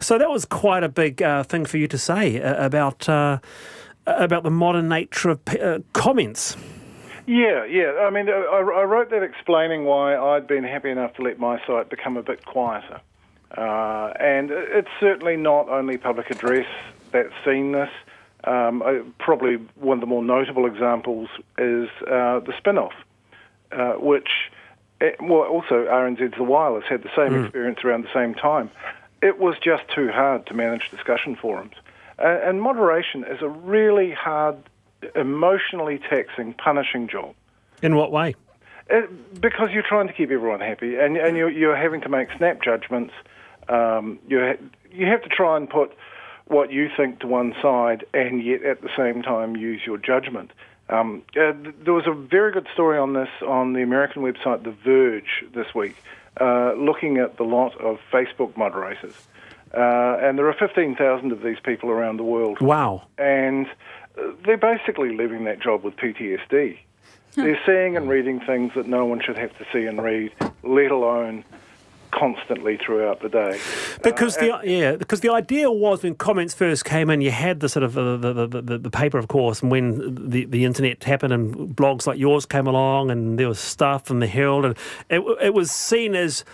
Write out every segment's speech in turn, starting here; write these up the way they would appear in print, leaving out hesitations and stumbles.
So that was quite a big thing for you to say about the modern nature of comments. Yeah. I mean, I wrote that explaining why I'd been happy enough to let my site become a bit quieter. And it's certainly not only public address that's seen this. Probably one of the more notable examples is the spin-off, which, also RNZ's The Wireless had the same experience around the same time. It was just too hard to manage discussion forums. And moderation is a really hard, emotionally taxing, punishing job. In what way? Because you're trying to keep everyone happy, and you're having to make snap judgments. You have to try and put what you think to one side, and yet at the same time use your judgment. There was a very good story on this on the American website The Verge this week, looking at the lot of Facebook moderators. And there are 15,000 of these people around the world. Wow. And they're basically living that job with PTSD. They're seeing and reading things that no one should have to see and read, let alone constantly throughout the day. Because the idea was when comments first came in, you had the sort of the paper, of course, and when the internet happened and blogs like yours came along, and there was stuff from the Herald, and it was seen as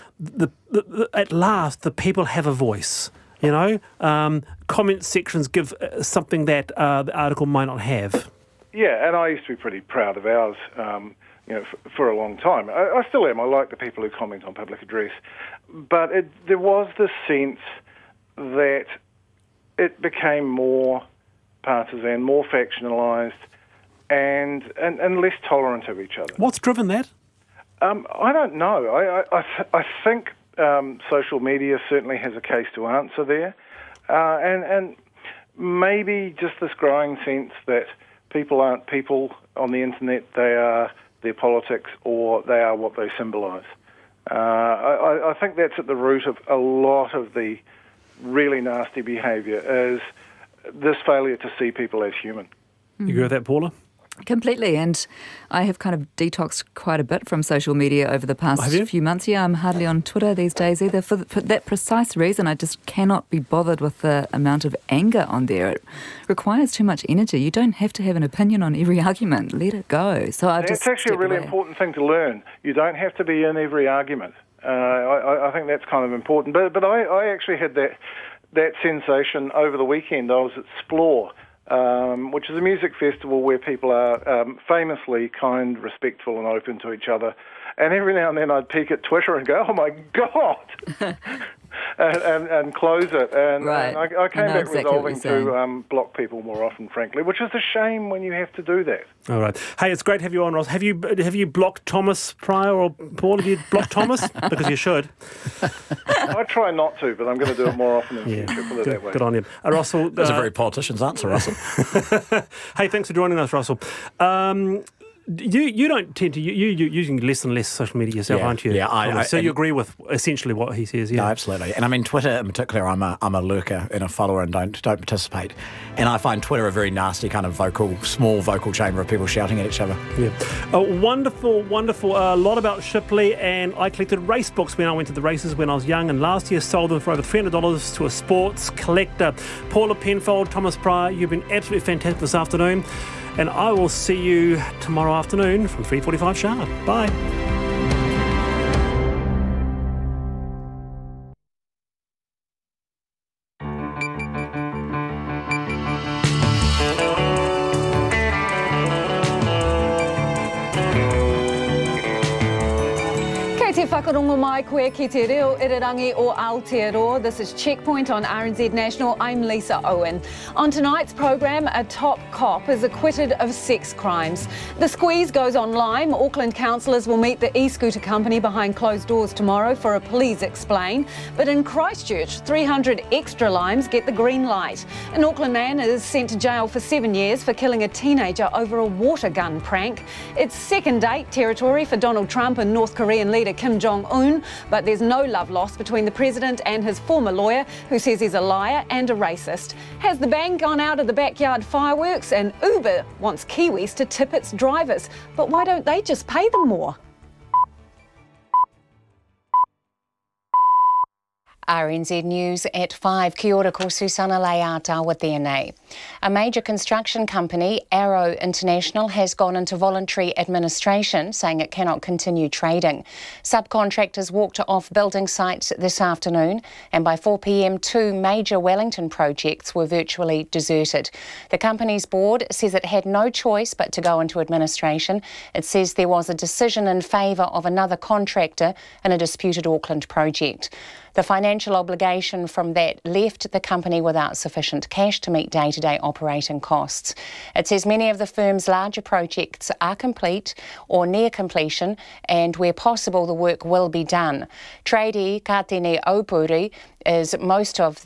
at last the people have a voice. You know, comment sections give something that the article might not have. Yeah, and I used to be pretty proud of ours. For a long time. I still am. I like the people who comment on public address. But there was this sense that it became more partisan, more factionalised, and less tolerant of each other. What's driven that? I don't know. I think social media certainly has a case to answer there. And maybe just this growing sense that people aren't people on the internet, they are their politics, or they are what they symbolise. I think that's at the root of a lot of the really nasty behaviour, is this failure to see people as human. You agree with that, Paula? Completely, and I have kind of detoxed quite a bit from social media over the past few months. Yeah, I'm hardly on Twitter these days either, for that precise reason. I just cannot be bothered with the amount of anger on there. It requires too much energy. You don't have to have an opinion on every argument. Let it go. So it's actually a really important thing to learn. You don't have to be in every argument. I think that's kind of important. But I actually had that sensation over the weekend. I was at Splore, which is a music festival where people are famously kind, respectful and open to each other. And every now and then I'd peek at Twitter and go, oh my God, and close it. And I came back resolving to block people more often, frankly, which is a shame when you have to do that. All right. Hey, it's great to have you on, Ross. Have you blocked Thomas Pryor or Paul? Have you blocked Thomas? Because you should. I try not to, but I'm going to do it more often in the future. Put it that way. Good on you. Russell. That's a very politician's answer, Russell. Hey, thanks for joining us, Russell. You don't tend to you're using less and less social media yourself, aren't you? Yeah, so you agree with essentially what he says. Yeah, no, absolutely. And I mean, Twitter in particular, I'm a lurker and a follower and don't participate. And I find Twitter a very nasty kind of small vocal chamber of people shouting at each other. Yeah, wonderful. A lot about Shipley, and I collected race books when I went to the races when I was young, and last year sold them for over $300 to a sports collector. Paula Penfold, Thomas Pryor, you've been absolutely fantastic this afternoon. And I will see you tomorrow afternoon from 3:45 sharp. Bye. Whakarongo mai koe ki te reo irirangi o Aotearoa. This is Checkpoint on RNZ National. I'm Lisa Owen. On tonight's programme, a top cop is acquitted of sex crimes. The squeeze goes on Lime. Auckland councillors will meet the e-scooter company behind closed doors tomorrow for a please explain. But in Christchurch, 300 extra limes get the green light. An Auckland man is sent to jail for 7 years for killing a teenager over a water gun prank. It's second date territory for Donald Trump and North Korean leader Kim Jong-un, but there's no love lost between the president and his former lawyer, who says he's a liar and a racist. Has the bang gone out of the backyard fireworks? And Uber wants Kiwis to tip its drivers, but why don't they just pay them more? RNZ News at 5. Kia ora, ko Susana Leata with DNA. A major construction company, Arrow International, has gone into voluntary administration, saying it cannot continue trading. Subcontractors walked off building sites this afternoon, and by 4 p.m, 2 major Wellington projects were virtually deserted. The company's board says it had no choice but to go into administration. It says there was a decision in favour of another contractor in a disputed Auckland project. The financial obligation from that left the company without sufficient cash to meet day-to-day operating costs. It says many of the firm's larger projects are complete or near completion, and where possible the work will be done. Tradie Cardinal Pell says most of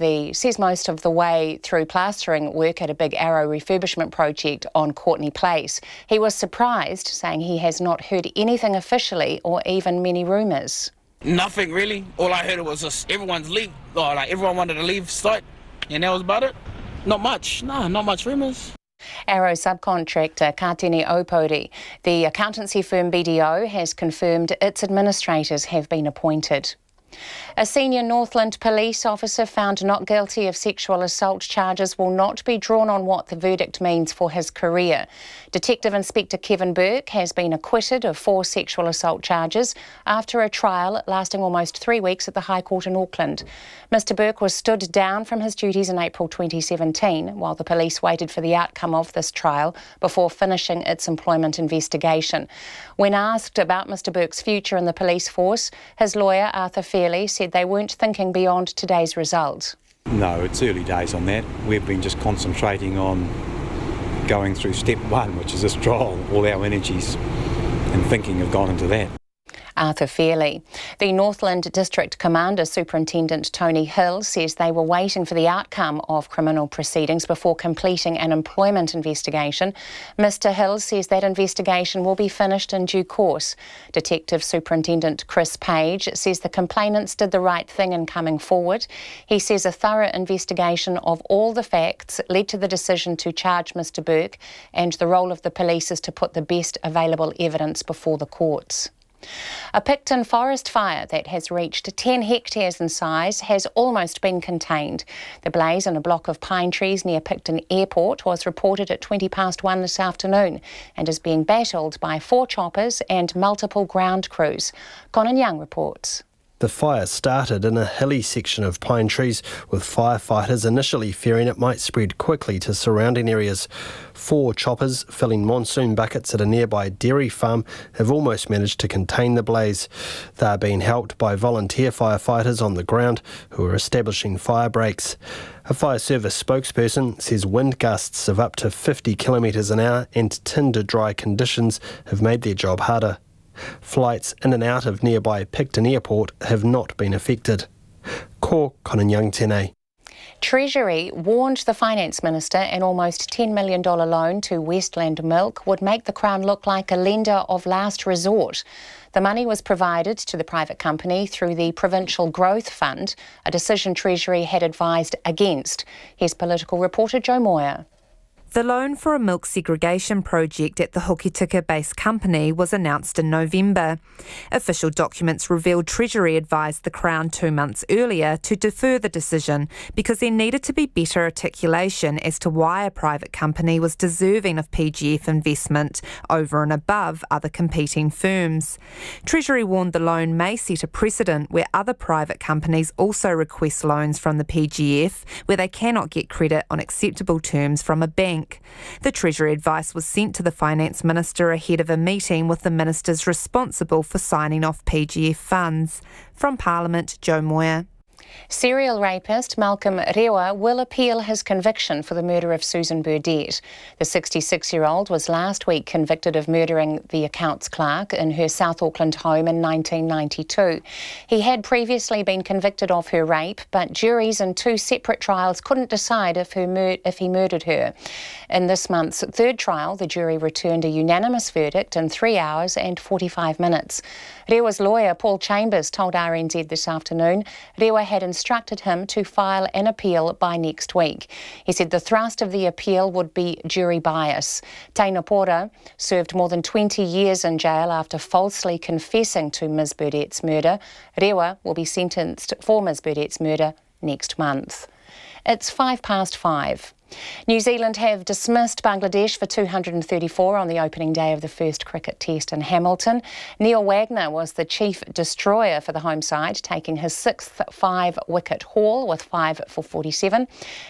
the way through plastering work at a big Arrow refurbishment project on Courtney Place. He was surprised, saying he has not heard anything officially or even many rumours. Nothing really. All I heard was just everyone's leave. Everyone wanted to leave site, and that was about it. Not much. No, not much rumours. Arrow subcontractor Cardinal Pell, the accountancy firm BDO, has confirmed its administrators have been appointed. A senior Northland police officer found not guilty of sexual assault charges will not be drawn on what the verdict means for his career. Detective Inspector Kevin Burke has been acquitted of 4 sexual assault charges after a trial lasting almost 3 weeks at the High Court in Auckland. Mr Burke was stood down from his duties in April 2017 while the police waited for the outcome of this trial before finishing its employment investigation. When asked about Mr Burke's future in the police force, his lawyer Arthur Fairley said they weren't thinking beyond today's result. No, it's early days on that. We've been just concentrating on going through step 1, which is this trial. All our energies and thinking have gone into that. Arthur Fairley. The Northland District Commander Superintendent Tony Hill says they were waiting for the outcome of criminal proceedings before completing an employment investigation. Mr Hill says that investigation will be finished in due course. Detective Superintendent Chris Page says the complainants did the right thing in coming forward. He says a thorough investigation of all the facts led to the decision to charge Mr Burke, and the role of the police is to put the best available evidence before the courts. A Picton forest fire that has reached 10 hectares in size has almost been contained. The blaze in a block of pine trees near Picton Airport was reported at 1:20 this afternoon and is being battled by 4 choppers and multiple ground crews. Conan Young reports. The fire started in a hilly section of pine trees, with firefighters initially fearing it might spread quickly to surrounding areas. 4 choppers filling monsoon buckets at a nearby dairy farm have almost managed to contain the blaze. They are being helped by volunteer firefighters on the ground who are establishing fire breaks. A fire service spokesperson says wind gusts of up to 50 kilometres an hour and tinder-dry conditions have made their job harder. Flights in and out of nearby Picton Airport have not been affected. Ko Conan Young tēnei. Treasury warned the Finance Minister an almost $10 million loan to Westland Milk would make the Crown look like a lender of last resort. The money was provided to the private company through the Provincial Growth Fund, a decision Treasury had advised against. Here's political reporter Joe Moyer. The loan for a milk segregation project at the Hokitika-based company was announced in November. Official documents revealed Treasury advised the Crown 2 months earlier to defer the decision because there needed to be better articulation as to why a private company was deserving of PGF investment over and above other competing firms. Treasury warned the loan may set a precedent where other private companies also request loans from the PGF where they cannot get credit on acceptable terms from a bank. The Treasury advice was sent to the Finance Minister ahead of a meeting with the ministers responsible for signing off PGF funds. From Parliament, Joe Moyer. Serial rapist Malcolm Rewa will appeal his conviction for the murder of Susan Burdett. The 66-year-old was last week convicted of murdering the accounts clerk in her South Auckland home in 1992. He had previously been convicted of her rape, but juries in 2 separate trials couldn't decide if he murdered her. In this month's 3rd trial, the jury returned a unanimous verdict in 3 hours and 45 minutes. Rewa's lawyer, Paul Chambers, told RNZ this afternoon Rewa had had instructed him to file an appeal by next week. He said the thrust of the appeal would be jury bias. Teina Pora served more than 20 years in jail after falsely confessing to Ms Burdett's murder. Rewa will be sentenced for Ms Burdett's murder next month. It's 5:05. New Zealand have dismissed Bangladesh for 234 on the opening day of the first cricket test in Hamilton. Neil Wagner was the chief destroyer for the home side, taking his 6th 5-wicket haul with 5 for 47.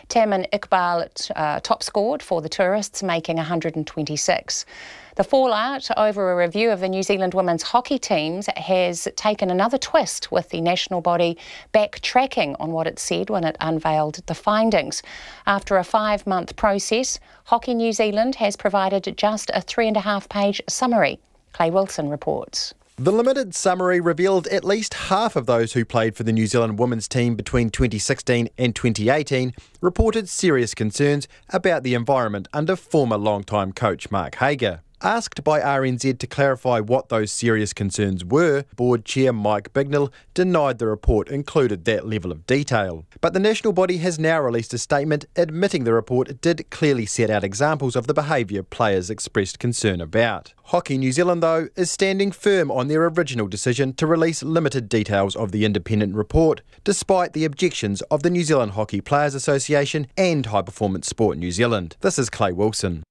Tamin Iqbal top scored for the tourists, making 126. The fallout over a review of the New Zealand women's hockey teams has taken another twist, with the national body backtracking on what it said when it unveiled the findings. After a 5-month process, Hockey New Zealand has provided just a 3.5-page summary. Clay Wilson reports. The limited summary revealed at least half of those who played for the New Zealand women's team between 2016 and 2018 reported serious concerns about the environment under former long-time coach Mark Hager. Asked by RNZ to clarify what those serious concerns were, Board Chair Mike Bignell denied the report included that level of detail. But the national body has now released a statement admitting the report did clearly set out examples of the behaviour players expressed concern about. Hockey New Zealand, though, is standing firm on their original decision to release limited details of the independent report, despite the objections of the New Zealand Hockey Players Association and High Performance Sport New Zealand. This is Clay Wilson.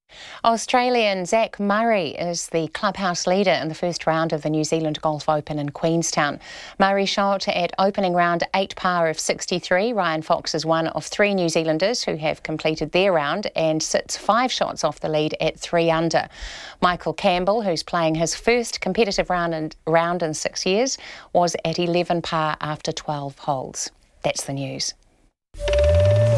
Australian Zach Murray is the clubhouse leader in the first round of the New Zealand Golf Open in Queenstown. Murray shot at opening round 8 par of 63. Ryan Fox is one of 3 New Zealanders who have completed their round and sits 5 shots off the lead at 3 under. Michael Campbell, who's playing his first competitive round in 6 years, was at 11 par after 12 holes. That's the news.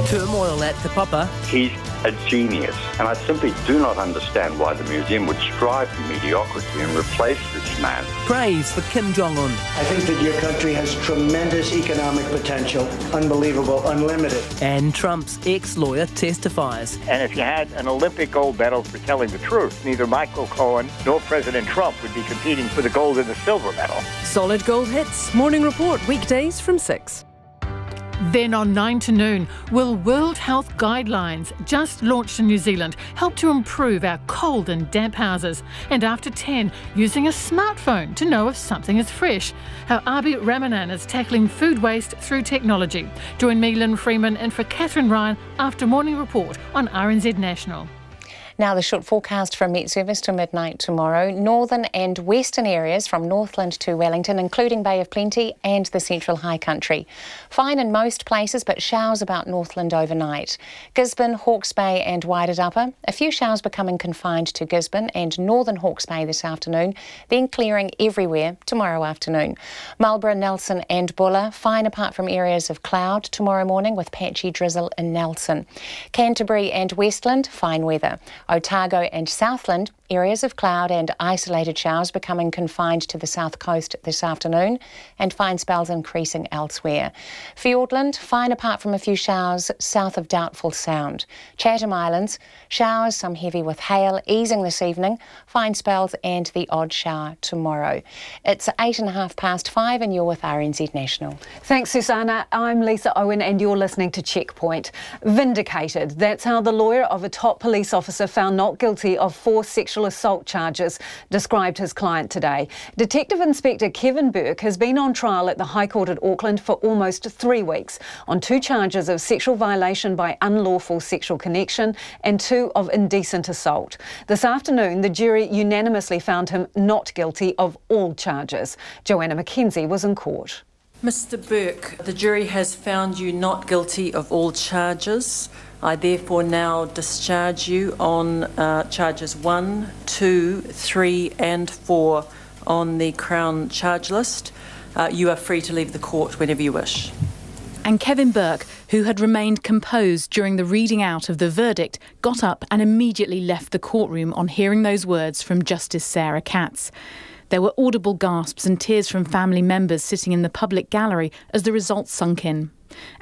Turmoil at Te Papa. He's a genius, and I simply do not understand why the museum would strive for mediocrity and replace this man. Praise for Kim Jong-un. I think that your country has tremendous economic potential, unbelievable, unlimited. And Trump's ex-lawyer testifies. And if you had an Olympic gold medal for telling the truth, neither Michael Cohen nor President Trump would be competing for the gold and the silver medal. Solid Gold Hits, Morning Report, weekdays from 6. Then on 9 to noon, will World Health Guidelines, just launched in New Zealand, help to improve our cold and damp houses? And after 10, using a smartphone to know if something is fresh. How Abi Ramanan is tackling food waste through technology. Join me, Lynn Freeman, and for Catherine Ryan after Morning Report on RNZ National. Now the short forecast from Met Service to midnight tomorrow. Northern and western areas from Northland to Wellington, including Bay of Plenty and the Central High Country. Fine in most places, but showers about Northland overnight. Gisborne, Hawke's Bay and Wairarapa. A few showers becoming confined to Gisborne and northern Hawke's Bay this afternoon, then clearing everywhere tomorrow afternoon. Marlborough, Nelson and Buller. Fine apart from areas of cloud tomorrow morning with patchy drizzle in Nelson. Canterbury and Westland, fine weather. Otago and Southland, areas of cloud and isolated showers becoming confined to the south coast this afternoon, and fine spells increasing elsewhere. Fiordland, fine apart from a few showers south of Doubtful Sound. Chatham Islands, showers, some heavy with hail, easing this evening, fine spells and the odd shower tomorrow. It's 5:08 and you're with RNZ National. Thanks, Susanna. I'm Lisa Owen and you're listening to Checkpoint. Vindicated. That's how the lawyer of a top police officer found not guilty of 4 sexual assault charges described his client today. Detective Inspector Kevin Burke has been on trial at the High Court at Auckland for almost 3 weeks on 2 charges of sexual violation by unlawful sexual connection and 2 of indecent assault. This afternoon, the jury unanimously found him not guilty of all charges. Joanna McKenzie was in court. Mr. Burke, the jury has found you not guilty of all charges. I therefore now discharge you on charges 1, 2, 3 and 4 on the Crown charge list. You are free to leave the court whenever you wish. And Kevin Burke, who had remained composed during the reading out of the verdict, got up and immediately left the courtroom on hearing those words from Justice Sarah Katz. There were audible gasps and tears from family members sitting in the public gallery as the results sunk in.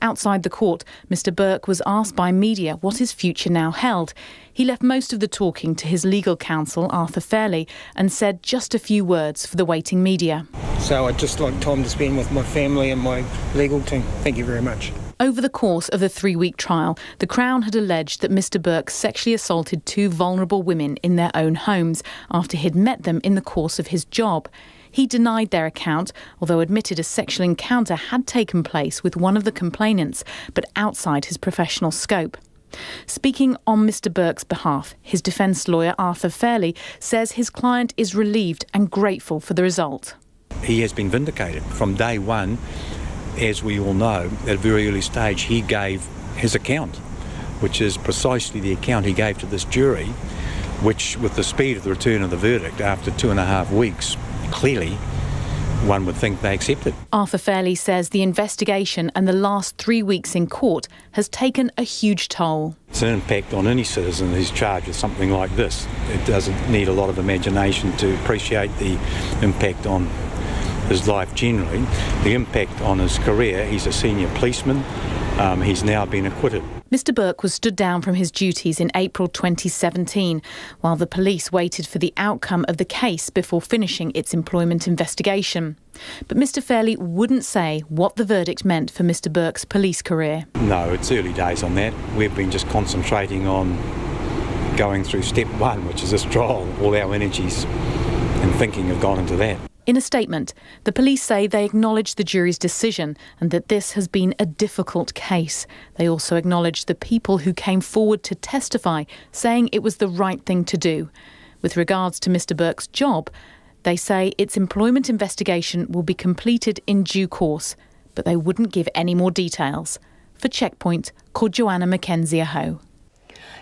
Outside the court, Mr Burke was asked by media what his future now held. He left most of the talking to his legal counsel, Arthur Fairley, and said just a few words for the waiting media. So I'd just like time to spend with my family and my legal team. Thank you very much. Over the course of the 3-week trial, the Crown had alleged that Mr Burke sexually assaulted 2 vulnerable women in their own homes after he'd met them in the course of his job. He denied their account, although admitted a sexual encounter had taken place with one of the complainants, but outside his professional scope. Speaking on Mr Burke's behalf, his defence lawyer Arthur Fairley says his client is relieved and grateful for the result. He has been vindicated. From day one, as we all know, at a very early stage, he gave his account, which is precisely the account he gave to this jury, which, with the speed of the return of the verdict after 2.5 weeks, clearly one would think they accepted. Arthur Fairley says the investigation and the last 3 weeks in court has taken a huge toll. It's an impact on any citizen who's charged with something like this. It doesn't need a lot of imagination to appreciate the impact on his life generally, the impact on his career. He's a senior policeman. He's now been acquitted. Mr Burke was stood down from his duties in April 2017, while the police waited for the outcome of the case before finishing its employment investigation. But Mr Fairley wouldn't say what the verdict meant for Mr Burke's police career. No, it's early days on that. We've been just concentrating on going through step 1, which is this trial. All our energies and thinking have gone into that. In a statement, the police say they acknowledge the jury's decision and that this has been a difficult case. They also acknowledge the people who came forward to testify, saying it was the right thing to do. With regards to Mr Burke's job, they say its employment investigation will be completed in due course, but they wouldn't give any more details. For Checkpoint, called Joanna Mackenzie-Aho.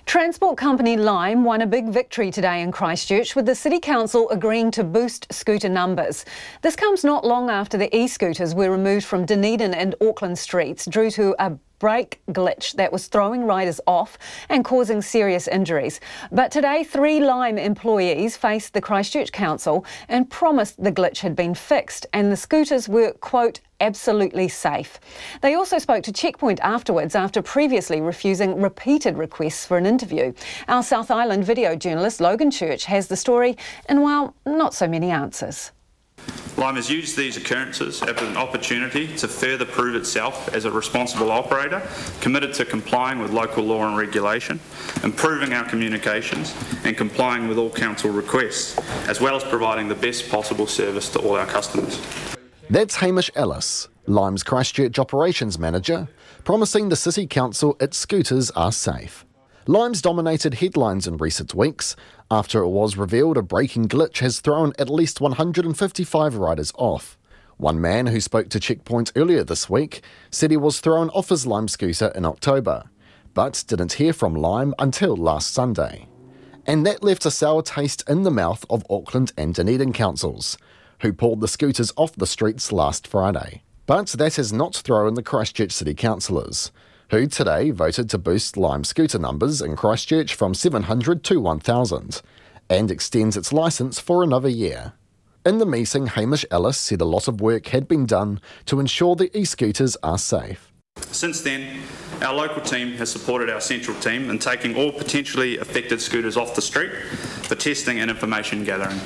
Transport company Lime won a big victory today in Christchurch, with the City Council agreeing to boost scooter numbers. This comes not long after the e-scooters were removed from Dunedin and Auckland streets due to a brake glitch that was throwing riders off and causing serious injuries. But today, 3 Lime employees faced the Christchurch Council and promised the glitch had been fixed and the scooters were, quote, absolutely safe. They also spoke to Checkpoint afterwards after previously refusing repeated requests for an interview. Our South Island video journalist Logan Church has the story and, well, not so many answers. Lime has used these occurrences as an opportunity to further prove itself as a responsible operator, committed to complying with local law and regulation, improving our communications and complying with all council requests, as well as providing the best possible service to all our customers. That's Hamish Ellis, Lime's Christchurch Operations Manager, promising the City Council its scooters are safe. Lime's dominated headlines in recent weeks after it was revealed a braking glitch has thrown at least 155 riders off. One man who spoke to Checkpoint earlier this week said he was thrown off his Lime scooter in October, but didn't hear from Lime until last Sunday. And that left a sour taste in the mouth of Auckland and Dunedin councils, who pulled the scooters off the streets last Friday. But that has not thrown the Christchurch City councillors, who today voted to boost Lime scooter numbers in Christchurch from 700 to 1,000 and extends its licence for another year. In the meeting, Hamish Ellis said a lot of work had been done to ensure the e-scooters are safe. Since then, our local team has supported our central team in taking all potentially affected scooters off the street for testing and information gathering.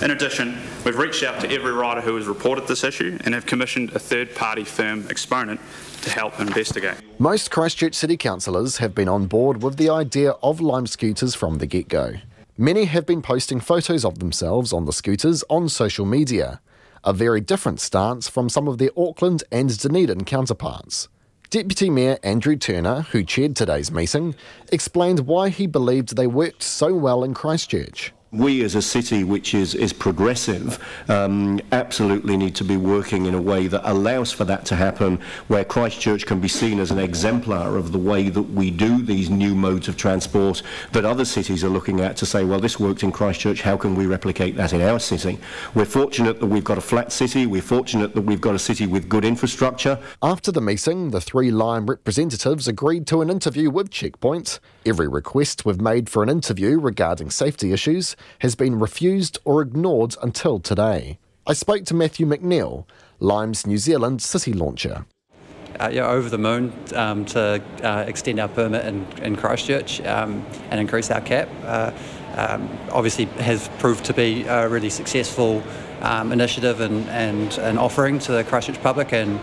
In addition, we've reached out to every rider who has reported this issue and have commissioned a third-party firm exponent to help investigate. Most Christchurch City councillors have been on board with the idea of Lime scooters from the get-go. Many have been posting photos of themselves on the scooters on social media, a very different stance from some of their Auckland and Dunedin counterparts. Deputy Mayor Andrew Turner, who chaired today's meeting, explained why he believed they worked so well in Christchurch. We as a city which is progressive absolutely need to be working in a way that allows for that to happen, where Christchurch can be seen as an exemplar of the way that we do these new modes of transport that other cities are looking at to say, well, this worked in Christchurch, how can we replicate that in our city? We're fortunate that we've got a flat city, we're fortunate that we've got a city with good infrastructure. After the meeting, the 3 Lime representatives agreed to an interview with Checkpoint. Every request we've made for an interview regarding safety issues has been refused or ignored until today. I spoke to Matthew McNeil, Lime's New Zealand city launcher. Over the moon to extend our permit in Christchurch and increase our cap. Obviously has proved to be a really successful initiative and offering to the Christchurch public, and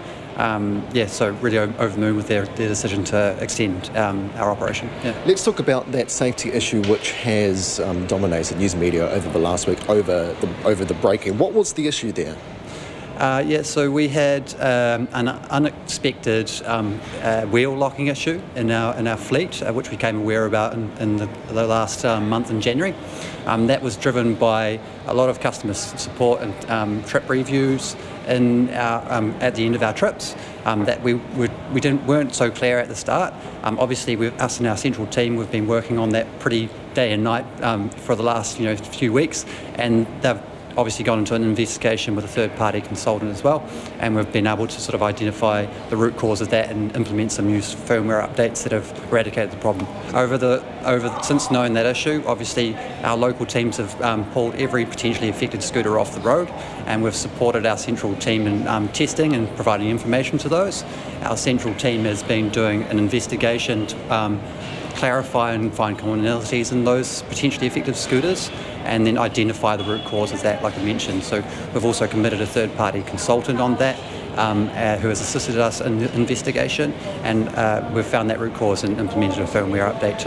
so really over the moon with their decision to extend our operation. Yeah. Let's talk about that safety issue which has dominated news media over the last week, over the break-in. What was the issue there? So we had an unexpected wheel locking issue in our fleet, which we became aware about in the last month in January. That was driven by a lot of customer support and trip reviews at the end of our trips that we weren't so clear at the start. Obviously, us and our central team, we've been working on that pretty day and night for the last few weeks, and they've obviously gone into an investigation with a third-party consultant as well, and we've been able to sort of identify the root cause of that and implement some new firmware updates that have eradicated the problem. Since knowing that issue, obviously our local teams have pulled every potentially affected scooter off the road, and we've supported our central team in testing and providing information to those. Our central team has been doing an investigation to clarify and find commonalities in those potentially affected scooters, and then identify the root cause of that, like I mentioned. So we've also committed a third-party consultant on that who has assisted us in the investigation, and we've found that root cause and implemented a firmware update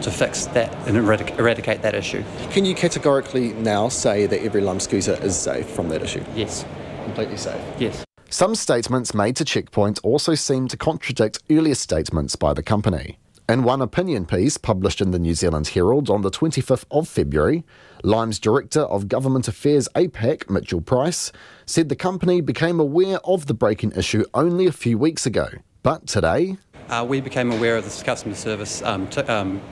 to fix that and eradicate that issue. Can you categorically now say that every Lime scooter is safe from that issue? Yes. Completely safe? Yes. Some statements made to Checkpoint also seem to contradict earlier statements by the company. In one opinion piece published in the New Zealand Herald on the 25th of February, Lime's Director of Government Affairs APAC, Mitchell Price, said the company became aware of the break-in issue only a few weeks ago. But today, we became aware of this customer service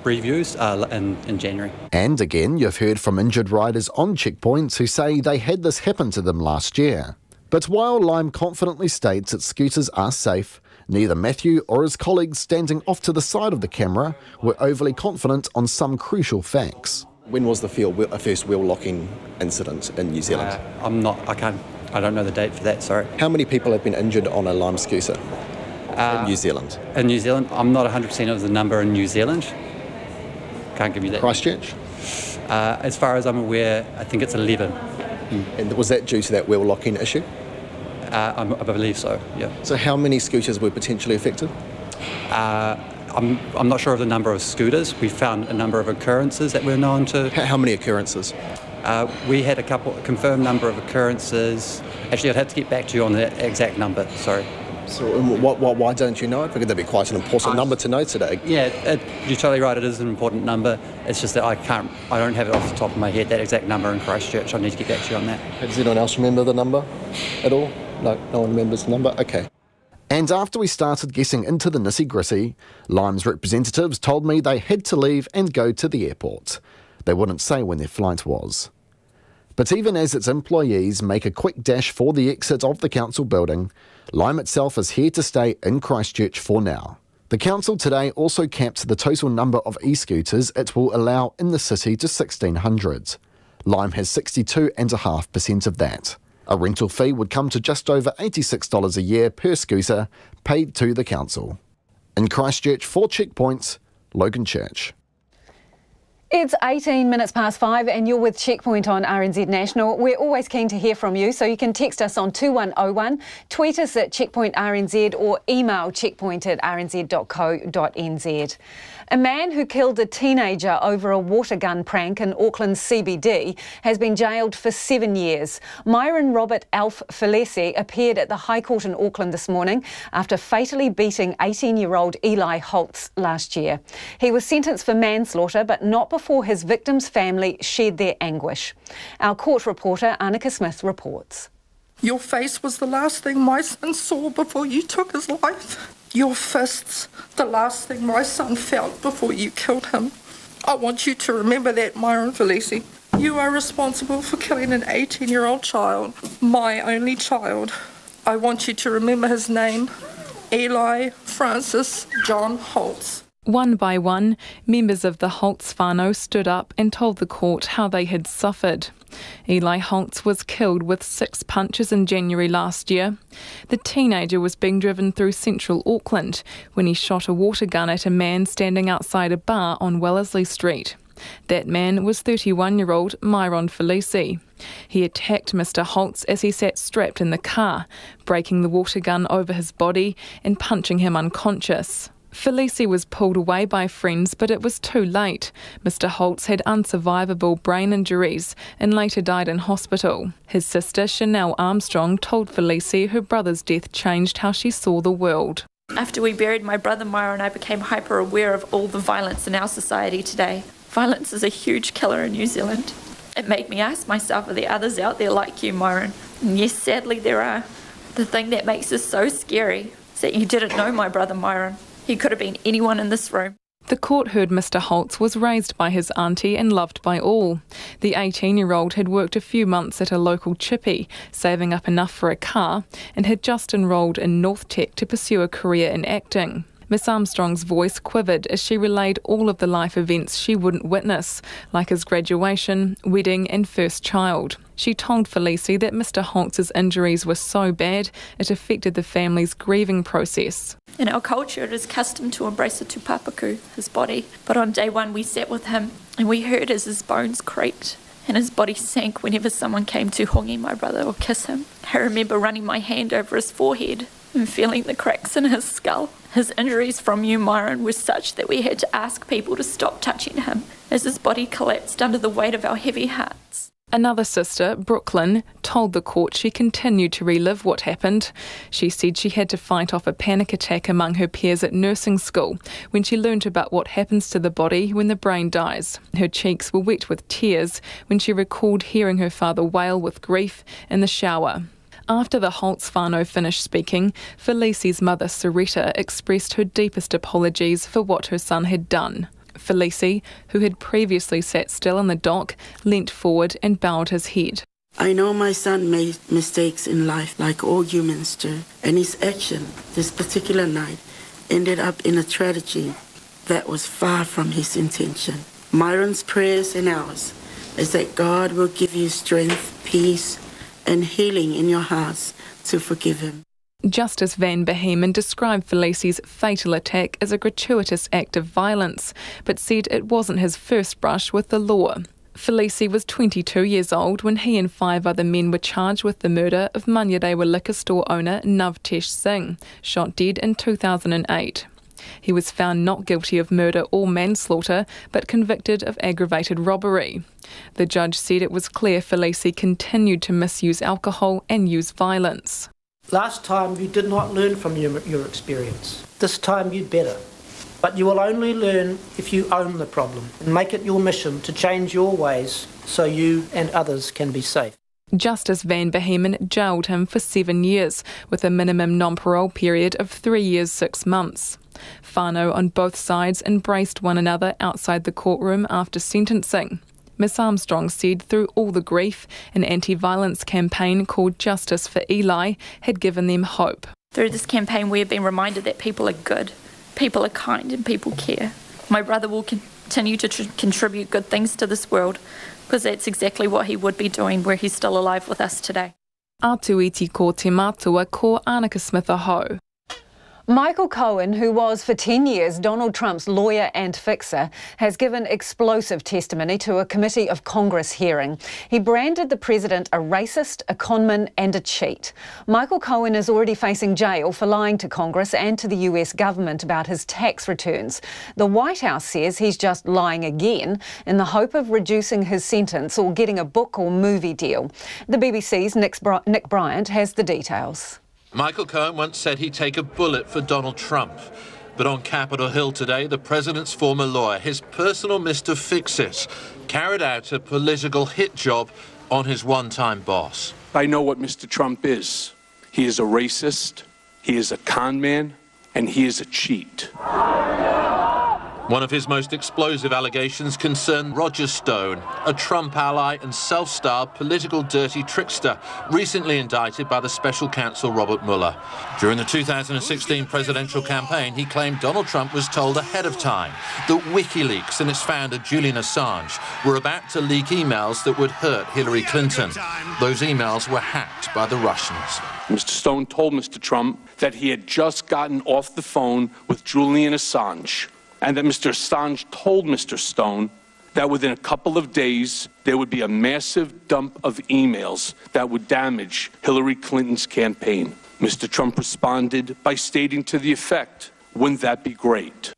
reviews in January. And again, you've heard from injured riders on Checkpoint who say they had this happen to them last year. But while Lime confidently states its scooters are safe, neither Matthew or his colleagues standing off to the side of the camera were overly confident on some crucial facts. When was the first wheel locking incident in New Zealand? I don't know the date for that, sorry. How many people have been injured on a Lime scooter in New Zealand? In New Zealand, I'm not 100% of the number in New Zealand. Can't give you that. Christchurch? As far as I'm aware, I think it's 11. And was that due to that wheel locking issue? I believe so, yeah. So how many scooters were potentially affected? I'm not sure of the number of scooters. We found a number of occurrences that we're known to. How many occurrences? We had a confirmed number of occurrences. Actually, I'd have to get back to you on the exact number, sorry. So why don't you know? I figured that'd be quite an important number to know today. Yeah, you're totally right, it is an important number. It's just that I don't have it off the top of my head, that exact number in Christchurch. I need to get back to you on that. Does anyone else remember the number at all? No one remembers the number? Okay. And after we started getting into the nitty-gritty, Lime's representatives told me they had to leave and go to the airport. They wouldn't say when their flight was. But even as its employees make a quick dash for the exit of the council building, Lime itself is here to stay in Christchurch for now. The council today also capped the total number of e-scooters it will allow in the city to 1,600. Lime has 62.5% of that. A rental fee would come to just over $86 a year per scooter paid to the council. In Christchurch for Checkpoint, Logan Church. It's 18 minutes past 5 and you're with Checkpoint on RNZ National. We're always keen to hear from you, so you can text us on 2101, tweet us at Checkpoint RNZ or email checkpoint@rnz.co.nz. A man who killed a teenager over a water gun prank in Auckland's CBD has been jailed for 7 years. Myron Robert Alf Filesi appeared at the High Court in Auckland this morning after fatally beating 18-year-old Eli Holtz last year. He was sentenced for manslaughter, but not before his victim's family shared their anguish. Our court reporter Annika Smith reports. Your face was the last thing my son saw before you took his life. Your fists, the last thing my son felt before you killed him. I want you to remember that, Myron Filesi. You are responsible for killing an 18-year-old child, my only child. I want you to remember his name, Eli Francis John Holtz. One by one, members of the Holtz whānau stood up and told the court how they had suffered. Eli Holtz was killed with 6 punches in January last year. The teenager was being driven through central Auckland when he shot a water gun at a man standing outside a bar on Wellesley Street. That man was 31-year-old Myron Felici. He attacked Mr. Holtz as he sat strapped in the car, breaking the water gun over his body and punching him unconscious. Felici was pulled away by friends, but it was too late. Mr. Holtz had unsurvivable brain injuries and later died in hospital. His sister, Chanel Armstrong, told Felici her brother's death changed how she saw the world. After we buried my brother Myron, I became hyper aware of all the violence in our society today. Violence is a huge killer in New Zealand. It made me ask myself, are there others out there like you, Myron? And yes, sadly there are. The thing that makes this so scary is that you didn't know my brother Myron. He could have been anyone in this room. The court heard Mr. Holtz was raised by his auntie and loved by all. The 18-year-old had worked a few months at a local chippy, saving up enough for a car, and had just enrolled in North Tech to pursue a career in acting. Miss Armstrong's voice quivered as she relayed all of the life events she wouldn't witness, like his graduation, wedding and first child. She told Felici that Mr. Holtz's injuries were so bad it affected the family's grieving process. In our culture, it is custom to embrace a tupapaku, his body. But on day one, we sat with him and we heard as his bones creaked and his body sank whenever someone came to hongi my brother or kiss him. I remember running my hand over his forehead and feeling the cracks in his skull. His injuries from you, Myron, were such that we had to ask people to stop touching him as his body collapsed under the weight of our heavy hearts. Another sister, Brooklyn, told the court she continued to relive what happened. She said she had to fight off a panic attack among her peers at nursing school when she learnt about what happens to the body when the brain dies. Her cheeks were wet with tears when she recalled hearing her father wail with grief in the shower. After the Holtz whānau finished speaking, Felici's mother, Sarita, expressed her deepest apologies for what her son had done. Felici, who had previously sat still in the dock, leant forward and bowed his head. I know my son made mistakes in life like all humans do, and his action this particular night ended up in a tragedy that was far from his intention. Myron's prayers and ours is that God will give you strength, peace, and healing in your hearts to forgive him. Justice Van Behemen described Felici's fatal attack as a gratuitous act of violence, but said it wasn't his first brush with the law. Felici was 22 years old when he and 5 other men were charged with the murder of Manyarewa liquor store owner Navtesh Singh, shot dead in 2008. He was found not guilty of murder or manslaughter, but convicted of aggravated robbery. The judge said it was clear Felici continued to misuse alcohol and use violence. Last time you did not learn from your experience. This time you'd better. But you will only learn if you own the problem and make it your mission to change your ways so you and others can be safe. Justice Van Behemen jailed him for 7 years, with a minimum non-parole period of 3 years 6 months. Whānau on both sides embraced one another outside the courtroom after sentencing. Miss Armstrong said through all the grief, an anti-violence campaign called Justice for Eli had given them hope. Through this campaign, we have been reminded that people are good, people are kind, and people care. My brother will continue to contribute good things to this world, because that's exactly what he would be doing were he still alive with us today. Atu iti ko te mātua ko Annika Smith aho. Michael Cohen, who was for 10 years Donald Trump's lawyer and fixer, has given explosive testimony to a committee of Congress hearing. He branded the president a racist, a conman and a cheat. Michael Cohen is already facing jail for lying to Congress and to the US government about his tax returns. The White House says he's just lying again in the hope of reducing his sentence or getting a book or movie deal. The BBC's Nick Bryant has the details. Michael Cohen once said he'd take a bullet for Donald Trump. But on Capitol Hill today, the president's former lawyer, his personal Mr. Fix-It, carried out a political hit job on his one-time boss. I know what Mr. Trump is. He is a racist, he is a con man, and he is a cheat. One of his most explosive allegations concerned Roger Stone, a Trump ally and self-styled political dirty trickster, recently indicted by the special counsel Robert Mueller. During the 2016 presidential campaign, he claimed Donald Trump was told ahead of time that WikiLeaks and its founder Julian Assange were about to leak emails that would hurt Hillary Clinton. Those emails were hacked by the Russians. Mr. Stone told Mr. Trump that he had just gotten off the phone with Julian Assange, and that Mr. Assange told Mr. Stone that within a couple of days there would be a massive dump of emails that would damage Hillary Clinton's campaign. Mr. Trump responded by stating to the effect, "Wouldn't that be great?"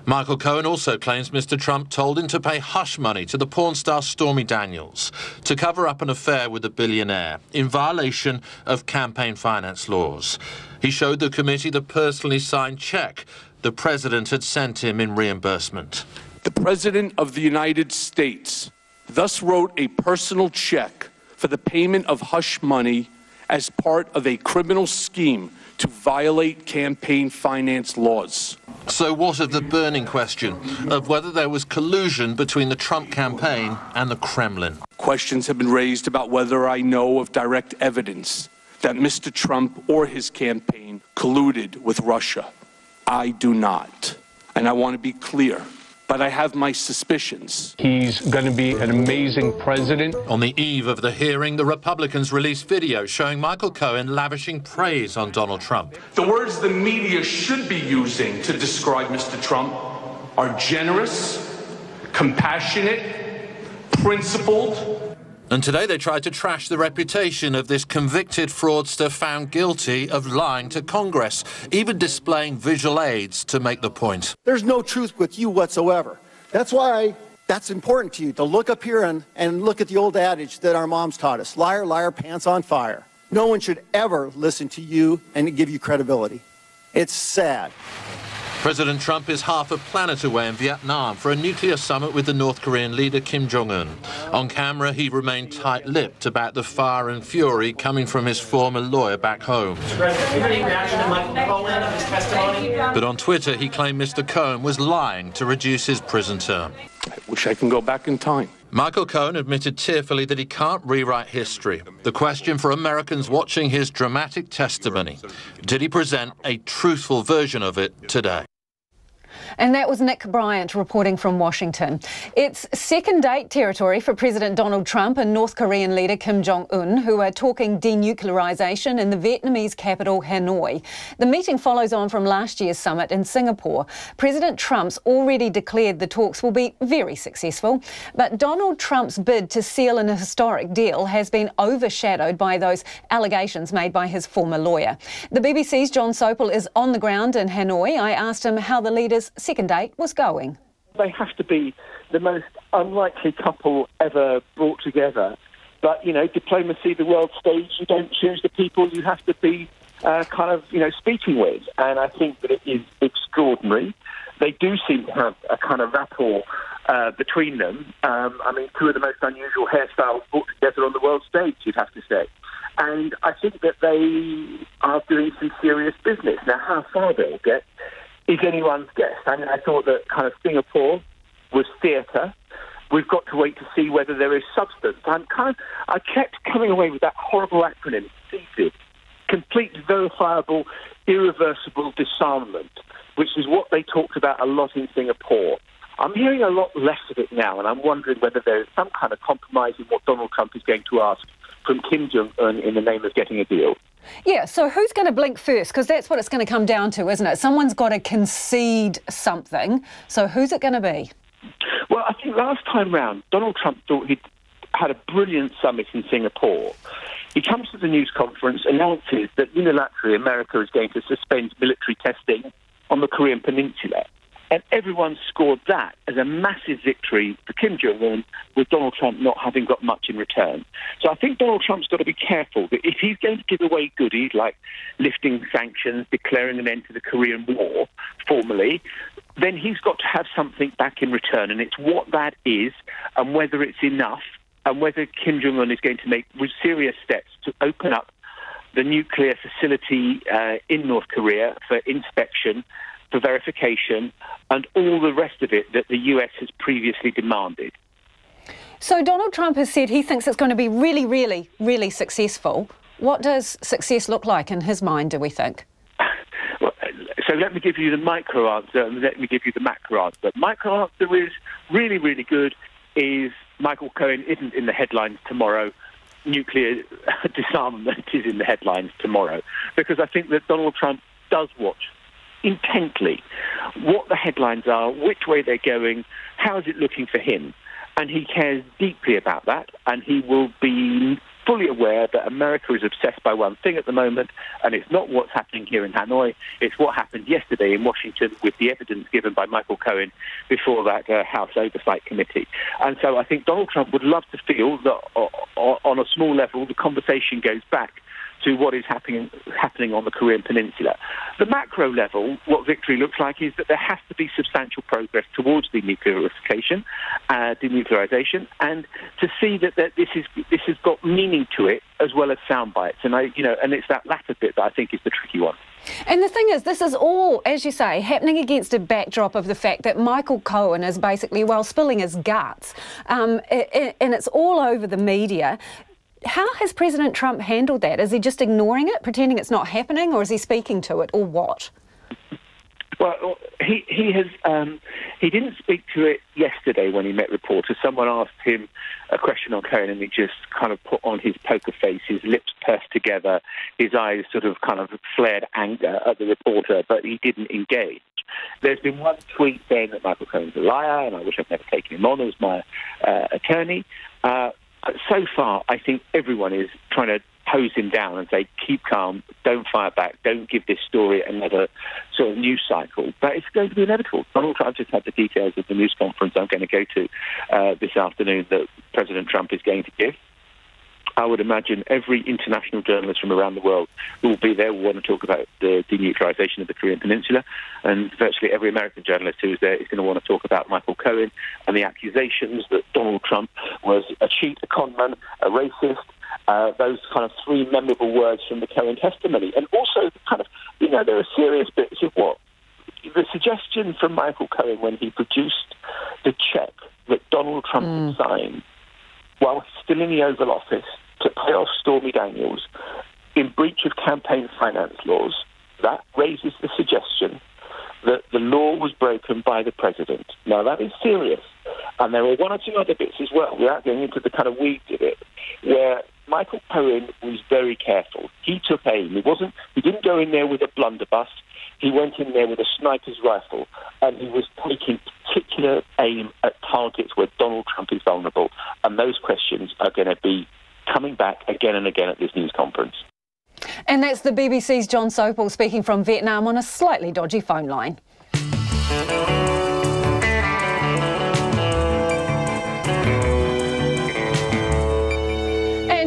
Michael Cohen also claims Mr. Trump told him to pay hush money to the porn star Stormy Daniels to cover up an affair with the billionaire in violation of campaign finance laws. He showed the committee the personally signed cheque the president had sent him in reimbursement. The President of the United States thus wrote a personal check for the payment of hush money as part of a criminal scheme to violate campaign finance laws. So what of the burning question of whether there was collusion between the Trump campaign and the Kremlin? Questions have been raised about whether I know of direct evidence that Mr. Trump or his campaign colluded with Russia. I do not. And I want to be clear, but I have my suspicions. He's going to be an amazing president. On the eve of the hearing, the Republicans released video showing Michael Cohen lavishing praise on Donald Trump. The words the media should be using to describe Mr. Trump are generous, compassionate, principled. And today they tried to trash the reputation of this convicted fraudster found guilty of lying to Congress, even displaying visual aids to make the point. There's no truth with you whatsoever. That's why that's important to you, to look up here and look at the old adage that our moms taught us, liar, liar, pants on fire. No one should ever listen to you and give you credibility. It's sad. President Trump is half a planet away in Vietnam for a nuclear summit with the North Korean leader Kim Jong-un. On camera, he remained tight-lipped about the fire and fury coming from his former lawyer back home. Any reaction to Michael Cohen of his testimony? But on Twitter, he claimed Mr. Cohen was lying to reduce his prison term. I wish I can go back in time. Michael Cohen admitted tearfully that he can't rewrite history. The question for Americans watching his dramatic testimony: did he present a truthful version of it today? And that was Nick Bryant reporting from Washington. It's second date territory for President Donald Trump and North Korean leader Kim Jong-un, who are talking denuclearisation in the Vietnamese capital, Hanoi. The meeting follows on from last year's summit in Singapore. President Trump's already declared the talks will be very successful, but Donald Trump's bid to seal an historic deal has been overshadowed by those allegations made by his former lawyer. The BBC's John Sopel is on the ground in Hanoi. I asked him how the leaders' second date was going. They have to be the most unlikely couple ever brought together. But, you know, diplomacy, the world stage, you don't choose the people you have to be speaking with. And I think that it is extraordinary. They do seem to have a kind of rapport between them. Two of the most unusual hairstyles brought together on the world stage, you'd have to say. And I think that they are doing some serious business. Now, how far they'll get is anyone's guess. I mean, I thought that kind of Singapore was theatre. We've got to wait to see whether there is substance. I kept coming away with that horrible acronym, CVID, complete, verifiable, irreversible disarmament, which is what they talked about a lot in Singapore. I'm hearing a lot less of it now, and I'm wondering whether there is some kind of compromise in what Donald Trump is going to ask from Kim Jong-un in the name of getting a deal. Yeah, so who's going to blink first? Because that's what it's going to come down to, isn't it? Someone's got to concede something. So who's it going to be? Well, I think last time round, Donald Trump thought he'd had a brilliant summit in Singapore. He comes to the news conference, announces that unilaterally America is going to suspend military testing on the Korean Peninsula. And everyone scored that as a massive victory for Kim Jong-un, with Donald Trump not having got much in return. So I think Donald Trump's got to be careful that if he's going to give away goodies like lifting sanctions, declaring an end to the Korean War formally, then he's got to have something back in return. And it's what that is and whether it's enough and whether Kim Jong-un is going to make serious steps to open up the nuclear facility in North Korea for inspection for verification, and all the rest of it that the US has previously demanded. So Donald Trump has said he thinks it's going to be really, really, really successful. What does success look like in his mind, do we think? Well, so let me give you the micro answer and let me give you the macro answer. The micro answer is really, really good, is Michael Cohen isn't in the headlines tomorrow. Nuclear disarmament is in the headlines tomorrow. Because I think that Donald Trump does watch intently what the headlines are, which way they're going, how is it looking for him. And he cares deeply about that, and he will be fully aware that America is obsessed by one thing at the moment, and it's not what's happening here in Hanoi, it's what happened yesterday in Washington with the evidence given by Michael Cohen before that House Oversight Committee. And so I think Donald Trump would love to feel that on a small level the conversation goes back to what is happening on the Korean Peninsula. The macro level, what victory looks like is that there has to be substantial progress towards denuclearization, and to see that this has got meaning to it as well as sound bites. And and it's that latter bit that I think is the tricky one. And the thing is, this is all, as you say, happening against a backdrop of the fact that Michael Cohen is basically, spilling his guts, and it's all over the media. How has President Trump handled that? Is he just ignoring it, pretending it's not happening, or is he speaking to it, or what? Well, he has. He didn't speak to it yesterday when he met reporters. Someone asked him a question on Cohen, and he just kind of put on his poker face, his lips pursed together, his eyes sort of kind of flared anger at the reporter, but he didn't engage. There's been one tweet saying that Michael Cohen's a liar, and I wish I'd never taken him on as my attorney. So far, I think everyone is trying to hose him down and say, keep calm, don't fire back, don't give this story another sort of news cycle. But it's going to be inevitable. Donald Trump just had the details of the news conference I'm going to go to this afternoon that President Trump is going to give. I would imagine every international journalist from around the world who will be there will want to talk about the denuclearization of the Korean Peninsula, and virtually every American journalist who is there is going to want to talk about Michael Cohen and the accusations that Donald Trump was a cheat, a conman, a racist, those kind of three memorable words from the Cohen testimony. And also kind of, there are serious bits of what the suggestion from Michael Cohen when he produced the check that Donald Trump had signed while still in the Oval Office to pay off Stormy Daniels in breach of campaign finance laws. That raises the suggestion that the law was broken by the president. Now, that is serious. And there were one or two other bits as well, without going into the kind of weeds of it, where Michael Cohen was very careful. He took aim. He didn't go in there with a blunderbuss. He went in there with a sniper's rifle, and he was taking particular aim at targets where Donald Trump is vulnerable. And those questions are going to be coming back again and again at this news conference. And that's the BBC's John Sopel speaking from Vietnam on a slightly dodgy phone line.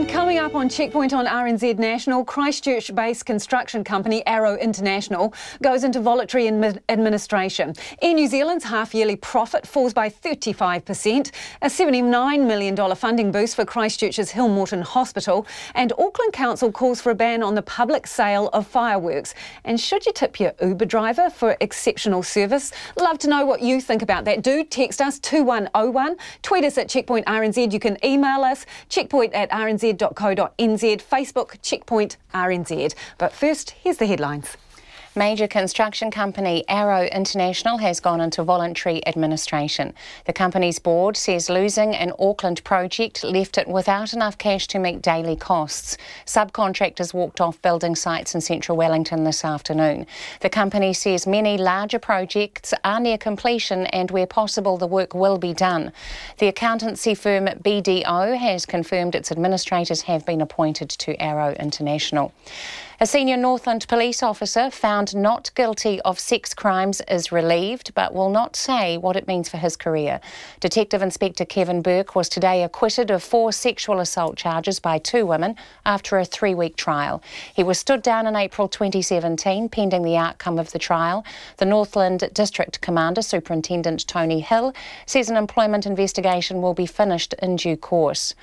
Coming up on Checkpoint on RNZ National, Christchurch-based construction company Arrow International goes into voluntary administration. Air New Zealand's half-yearly profit falls by 35%, a $79 million funding boost for Christchurch's Hill Morton Hospital, and Auckland Council calls for a ban on the public sale of fireworks. And should you tip your Uber driver for exceptional service? Love to know what you think about that. Do text us 2101, tweet us at Checkpoint RNZ. You can email us checkpoint@rnz.co.nz, Facebook Checkpoint RNZ. But first, here's the headlines. Major construction company Arrow International has gone into voluntary administration. The company's board says losing an Auckland project left it without enough cash to meet daily costs. Subcontractors walked off building sites in central Wellington this afternoon. The company says many larger projects are near completion and where possible the work will be done. The accountancy firm BDO has confirmed its administrators have been appointed to Arrow International. A senior Northland police officer found not guilty of sex crimes is relieved, but will not say what it means for his career. Detective Inspector Kevin Burke was today acquitted of 4 sexual assault charges by 2 women after a 3-week trial. He was stood down in April 2017, pending the outcome of the trial. The Northland District Commander, Superintendent Tony Hill, says an employment investigation will be finished in due course.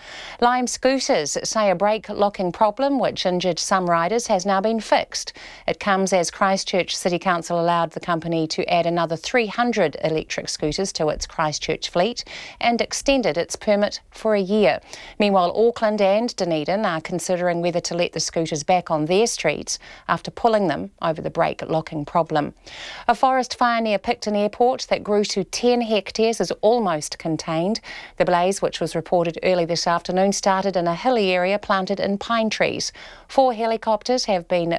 Lime scooters say a brake locking problem which injured some riders has now been fixed. It comes as Christchurch City Council allowed the company to add another 300 electric scooters to its Christchurch fleet and extended its permit for a year. Meanwhile, Auckland and Dunedin are considering whether to let the scooters back on their streets after pulling them over the brake locking problem. A forest fire near Picton Airport that grew to 10 hectares is almost contained. The blaze, which was reported early this afternoon, started in a hilly area planted in pine trees. 4 helicopters have been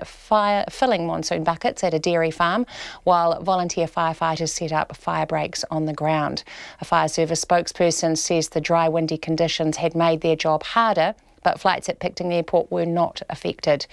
filling monsoon buckets at a dairy farm, while volunteer firefighters set up fire breaks on the ground. A fire service spokesperson says the dry, windy conditions had made their job harder, but flights at Picton Airport were not affected.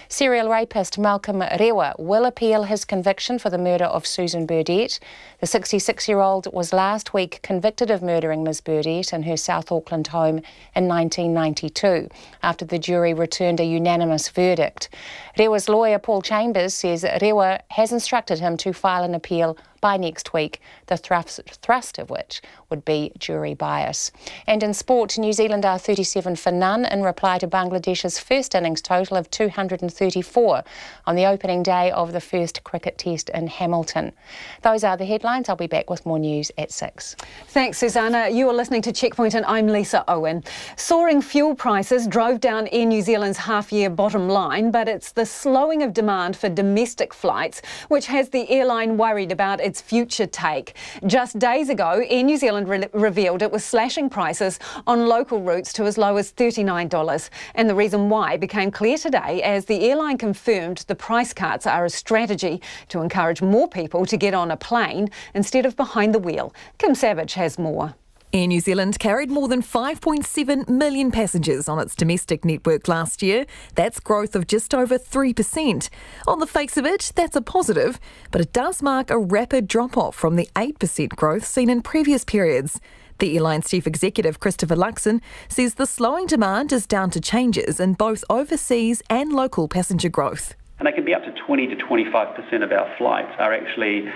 Serial rapist Malcolm Rewa will appeal his conviction for the murder of Susan Burdett. The 66-year-old was last week convicted of murdering Ms Burdett in her South Auckland home in 1992, after the jury returned a unanimous verdict. Rewa's lawyer Paul Chambers says Rewa has instructed him to file an appeal by next week, the thrust of which would be jury bias. And in sport, New Zealand are 37 for none in reply to Bangladesh's first innings total of 234 on the opening day of the first cricket test in Hamilton. Those are the headlines. I'll be back with more news at 6. Thanks, Susanna. You are listening to Checkpoint and I'm Lisa Owen. Soaring fuel prices drove down Air New Zealand's half-year bottom line, but it's the slowing of demand for domestic flights which has the airline worried about its future take. Just days ago, Air New Zealand revealed it was slashing prices on local routes to as low as $39. And the reason why became clear today as the airline confirmed the price cuts are a strategy to encourage more people to get on a plane instead of behind the wheel. Kim Savage has more. Air New Zealand carried more than 5.7 million passengers on its domestic network last year. That's growth of just over 3%. On the face of it, that's a positive, but it does mark a rapid drop-off from the 8% growth seen in previous periods. The airline's chief executive, Christopher Luxon, says the slowing demand is down to changes in both overseas and local passenger growth. And they can be up to 20 to 25% of our flights are actually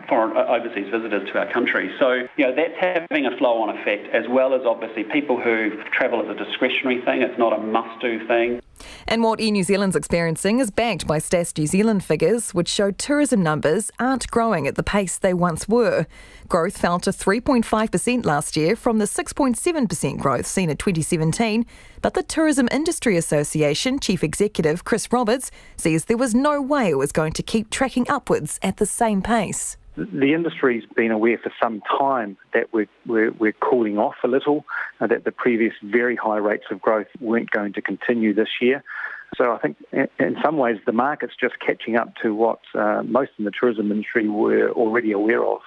foreign overseas visitors to our country. So, that's having a flow-on effect, as well as obviously people who travel as a discretionary thing. It's not a must-do thing. And what Air New Zealand's experiencing is backed by Stats New Zealand figures, which show tourism numbers aren't growing at the pace they once were. Growth fell to 3.5% last year from the 6.7% growth seen in 2017. But the Tourism Industry Association Chief Executive Chris Roberts says there was no way it was going to keep tracking upwards at the same pace. The industry's been aware for some time that we're cooling off a little, that the previous very high rates of growth weren't going to continue this year. So I think in some ways the market's just catching up to what most in the tourism industry were already aware of.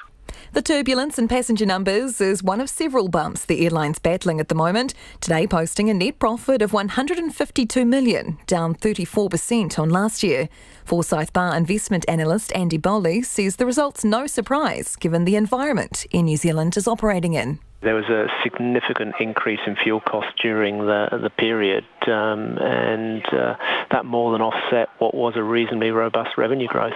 The turbulence in passenger numbers is one of several bumps the airline's battling at the moment, today posting a net profit of $152 million, down 34% on last year. Forsyth Bar investment analyst Andy Bowley says the result's no surprise given the environment Air New Zealand is operating in. There was a significant increase in fuel costs during the period, and that more than offset what was a reasonably robust revenue growth.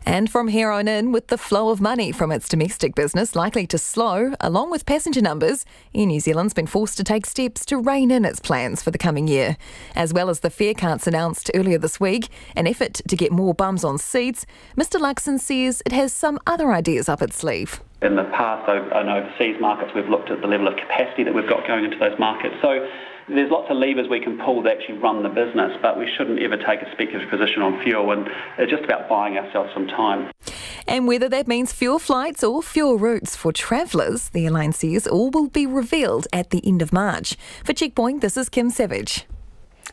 And from here on in, with the flow of money from its domestic business likely to slow, along with passenger numbers, Air New Zealand's been forced to take steps to rein in its plans for the coming year. As well as the fare cuts announced earlier this week, an effort to get more bums on seats, Mr Luxon says it has some other ideas up its sleeve. In the past, in overseas markets, we've looked at the level of capacity that we've got going into those markets. So there's lots of levers we can pull to actually run the business, but we shouldn't ever take a speculative position on fuel, and it's just about buying ourselves some time. And whether that means fewer flights or fewer routes for travellers, the airline says all will be revealed at the end of March. For Checkpoint, this is Kim Savage.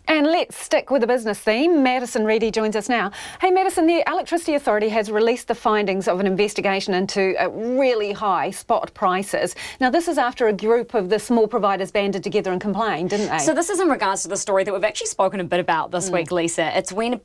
And let's stick with the business theme. Madison Reedy joins us now. Hey Madison, the Electricity Authority has released the findings of an investigation into really high spot prices. Now this is after a group of the small providers banded together and complained, didn't they? So this is in regards to the story that we've actually spoken a bit about this week, Lisa. It's when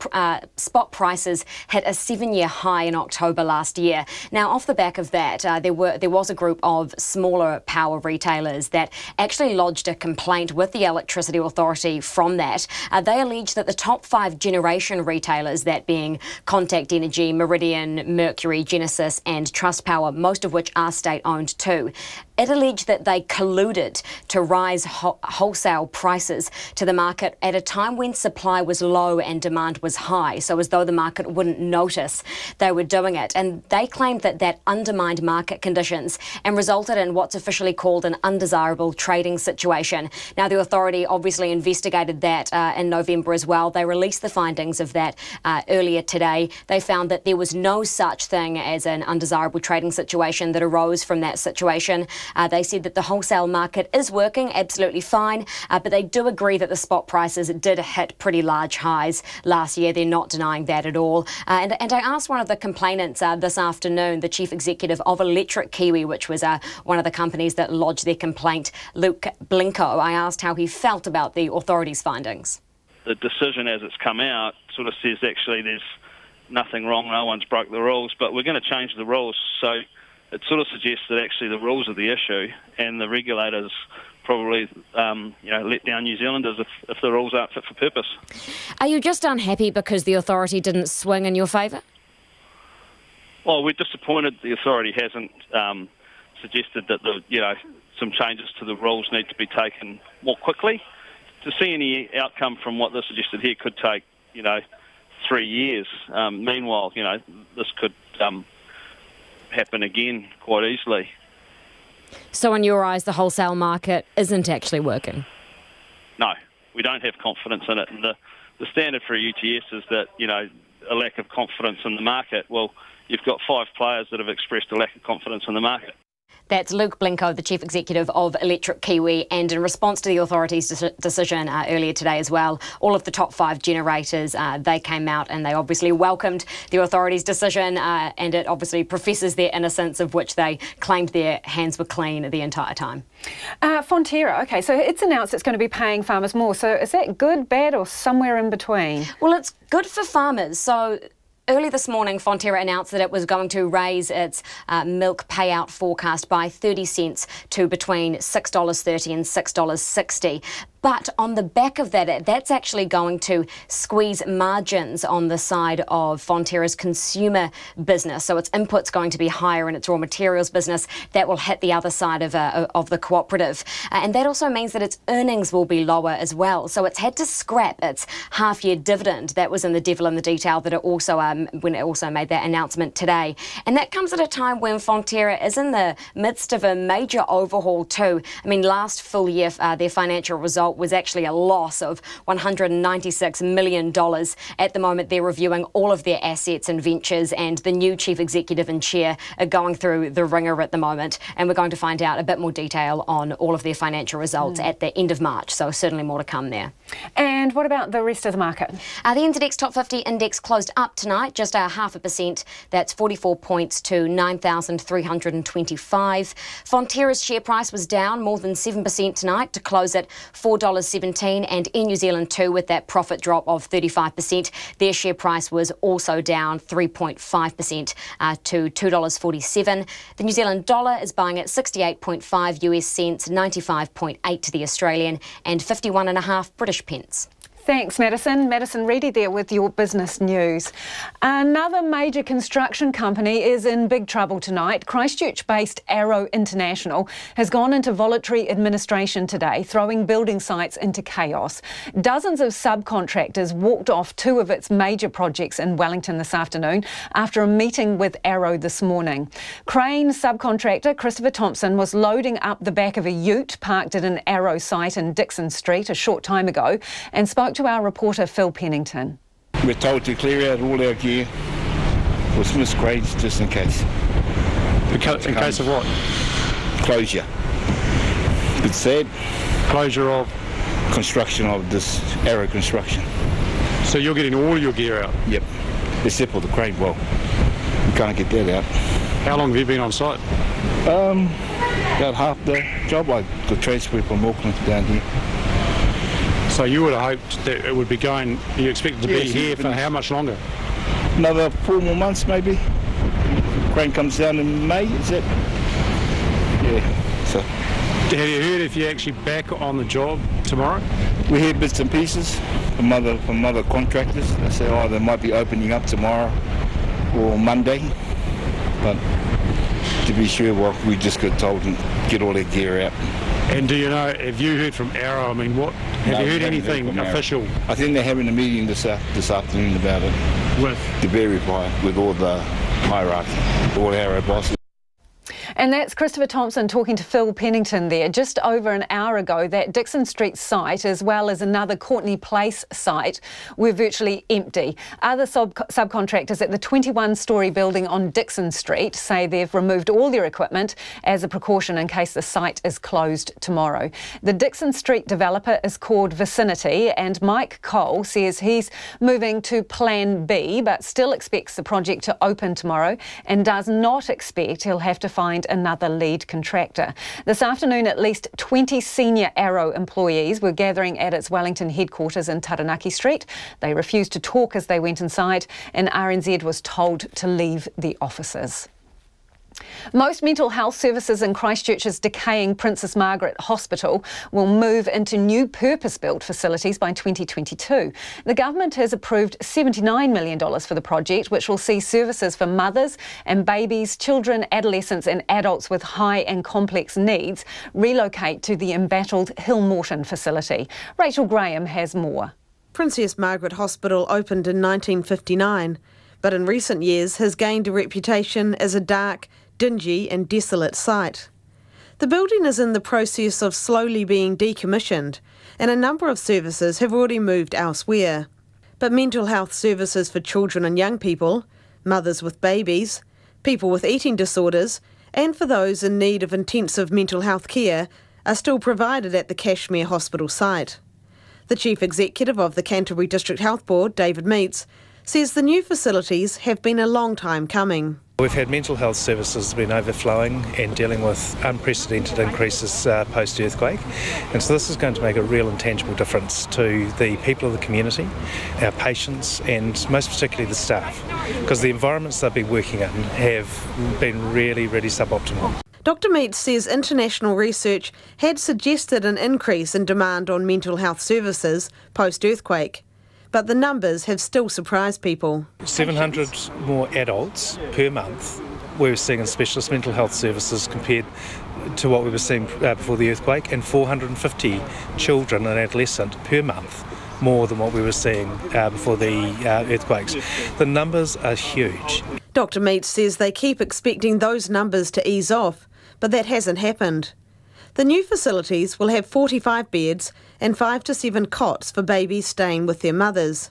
spot prices hit a 7-year high in October last year. Now off the back of that, there was a group of smaller power retailers that actually lodged a complaint with the Electricity Authority from that. They allege that the top 5 generation retailers, that being Contact Energy, Meridian, Mercury, Genesis and Trustpower, most of which are state-owned too, It alleged that they colluded to rise wholesale prices to the market at a time when supply was low and demand was high, so as though the market wouldn't notice they were doing it. And they claimed that that undermined market conditions and resulted in what's officially called an undesirable trading situation. Now, the authority obviously investigated that in November as well. They released the findings of that earlier today. They found that there was no such thing as an undesirable trading situation that arose from that situation. They said that the wholesale market is working absolutely fine, but they do agree that the spot prices did hit pretty large highs last year. They're not denying that at all. And I asked one of the complainants this afternoon, the chief executive of Electric Kiwi, which was one of the companies that lodged their complaint, Luke Blinko. I asked how he felt about the authorities' findings. The decision as it's come out sort of says actually there's nothing wrong, no one's broke the rules, but we're going to change the rules. So it sort of suggests that actually the rules are the issue, and the regulators probably, let down New Zealanders if the rules aren't fit for purpose. Are you just unhappy because the authority didn't swing in your favour? Well, we're disappointed the authority hasn't suggested that some changes to the rules need to be taken more quickly. To see any outcome from what they suggested here could take, 3 years. Meanwhile, this could happen again quite easily. So in your eyes, the wholesale market isn't actually working? No, we don't have confidence in it. And the standard for a UTS is that, a lack of confidence in the market. Well, you've got 5 players that have expressed a lack of confidence in the market. That's Luke Blinko, the Chief Executive of Electric Kiwi, and in response to the authorities' decision earlier today as well, all of the top 5 generators, they came out and they obviously welcomed the authorities' decision, and it obviously professes their innocence, of which they claimed their hands were clean the entire time. Fonterra, OK, so it's announced it's going to be paying farmers more. So is that good, bad or somewhere in between? Well, it's good for farmers. So early this morning, Fonterra announced that it was going to raise its milk payout forecast by 30 cents to between $6.30 and $6.60. But on the back of that, that's actually going to squeeze margins on the side of Fonterra's consumer business. So its input's going to be higher in its raw materials business. That will hit the other side of the cooperative. And that also means that its earnings will be lower as well. So it's had to scrap its half-year dividend. That was in the devil in the detail that it also when it also made that announcement today. And that comes at a time when Fonterra is in the midst of a major overhaul too. I mean, last full year, their financial result was actually a loss of $196 million. At the moment, they're reviewing all of their assets and ventures, and the new chief executive and chair are going through the ringer at the moment. And we're going to find out a bit more detail on all of their financial results at the end of March. So certainly more to come there. And what about the rest of the market? The NZX Top 50 index closed up tonight, just 0.5%. That's 44 points to 9,325. Fonterra's share price was down more than 7% tonight to close at $4.17, and in New Zealand too, with that profit drop of 35%, their share price was also down 3.5% to $2.47. The New Zealand dollar is buying at 68.5 US cents, 95.8 to the Australian, and 51.5 British pence. Thanks, Madison. Madison Reedy there with your business news. Another major construction company is in big trouble tonight. Christchurch-based Arrow International has gone into voluntary administration today, throwing building sites into chaos. Dozens of subcontractors walked off 2 of its major projects in Wellington this afternoon after a meeting with Arrow this morning. Crane subcontractor Christopher Thompson was loading up the back of a ute parked at an Arrow site in Dixon Street a short time ago and spoke to our reporter Phil Pennington. We're told to clear out all our gear for Smith's cranes just in case. In case of what? Closure. It's sad. Closure of? Construction of this Arrow construction. So you're getting all your gear out? Yep. Except for the crane. Well, we can't get that out. How long have you been on site? About half the job. I got transferred from Auckland down here. So you would have hoped that it would be going, you expect it to be here for how much longer? Another 4 more months maybe. Crane comes down in May, is it? Yeah. So. Have you heard if you're actually back on the job tomorrow? We hear bits and pieces from other contractors. They say, they might be opening up tomorrow or Monday. But to be sure, well, we just got told to get all their gear out. And do you know, have you heard from Arrow? I mean, have you heard anything official? I think they're having a meeting this afternoon about it. To verify with all the hierarchy, all Arrow bosses. And that's Christopher Thompson talking to Phil Pennington there. Just over an hour ago, that Dixon Street site, as well as another Courtney Place site, were virtually empty. Other subcontractors at the 21-storey building on Dixon Street say they've removed all their equipment as a precaution in case the site is closed tomorrow. The Dixon Street developer is called Vicinity, and Mike Cole says he's moving to Plan B, but still expects the project to open tomorrow and does not expect he'll have to find another lead contractor. This afternoon, at least 20 senior Arrow employees were gathering at its Wellington headquarters in Taranaki Street. They refused to talk as they went inside, and RNZ was told to leave the offices. Most mental health services in Christchurch's decaying Princess Margaret Hospital will move into new purpose-built facilities by 2022. The government has approved $79 million for the project, which will see services for mothers and babies, children, adolescents and adults with high and complex needs relocate to the embattled Hill Morton facility. Rachel Graham has more. Princess Margaret Hospital opened in 1959, but in recent years has gained a reputation as a dark, dingy and desolate site. The building is in the process of slowly being decommissioned, and a number of services have already moved elsewhere. But mental health services for children and young people, mothers with babies, people with eating disorders, and for those in need of intensive mental health care are still provided at the Cashmere Hospital site. The Chief Executive of the Canterbury District Health Board, David Meets, says the new facilities have been a long time coming. We've had mental health services been overflowing and dealing with unprecedented increases post-earthquake, and so this is going to make a real and tangible difference to the people of the community, our patients and most particularly the staff, because the environments they've been working in have been really, really suboptimal. Dr Meets says international research had suggested an increase in demand on mental health services post-earthquake, but the numbers have still surprised people. 700 more adults per month we were seeing in specialist mental health services compared to what we were seeing before the earthquake, and 450 children and adolescents per month more than what we were seeing before the earthquakes. The numbers are huge. Dr Meets says they keep expecting those numbers to ease off, but that hasn't happened. The new facilities will have 45 beds and 5 to 7 cots for babies staying with their mothers.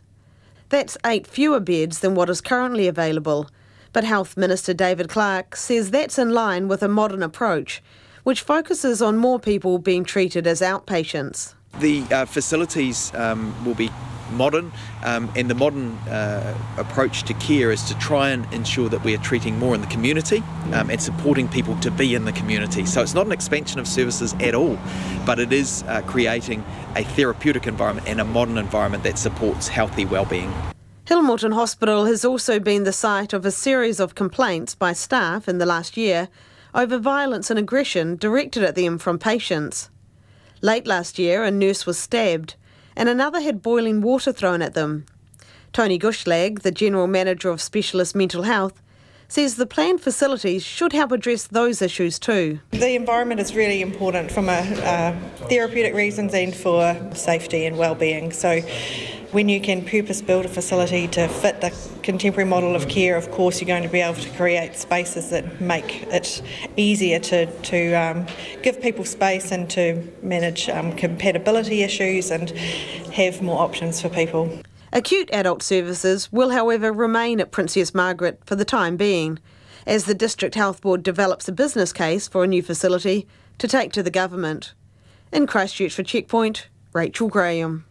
That's 8 fewer beds than what is currently available, but Health Minister David Clark says that's in line with a modern approach, which focuses on more people being treated as outpatients. The facilities will be modern, and the modern approach to care is to try and ensure that we are treating more in the community and supporting people to be in the community. So it's not an expansion of services at all, but it is creating a therapeutic environment and a modern environment that supports healthy well-being. Hill Morton Hospital has also been the site of a series of complaints by staff in the last year over violence and aggression directed at them from patients. Late last year, a nurse was stabbed and another had boiling water thrown at them. Tony Gushlag, the General Manager of Specialist Mental Health, says the planned facilities should help address those issues too. The environment is really important from a therapeutic reasons and for safety and well-being. So when you can purpose-build a facility to fit the contemporary model of care, of course you're going to be able to create spaces that make it easier to give people space and to manage compatibility issues and have more options for people. Acute adult services will, however, remain at Princess Margaret for the time being, as the District Health Board develops a business case for a new facility to take to the government. In Christchurch for Checkpoint, Rachel Graham.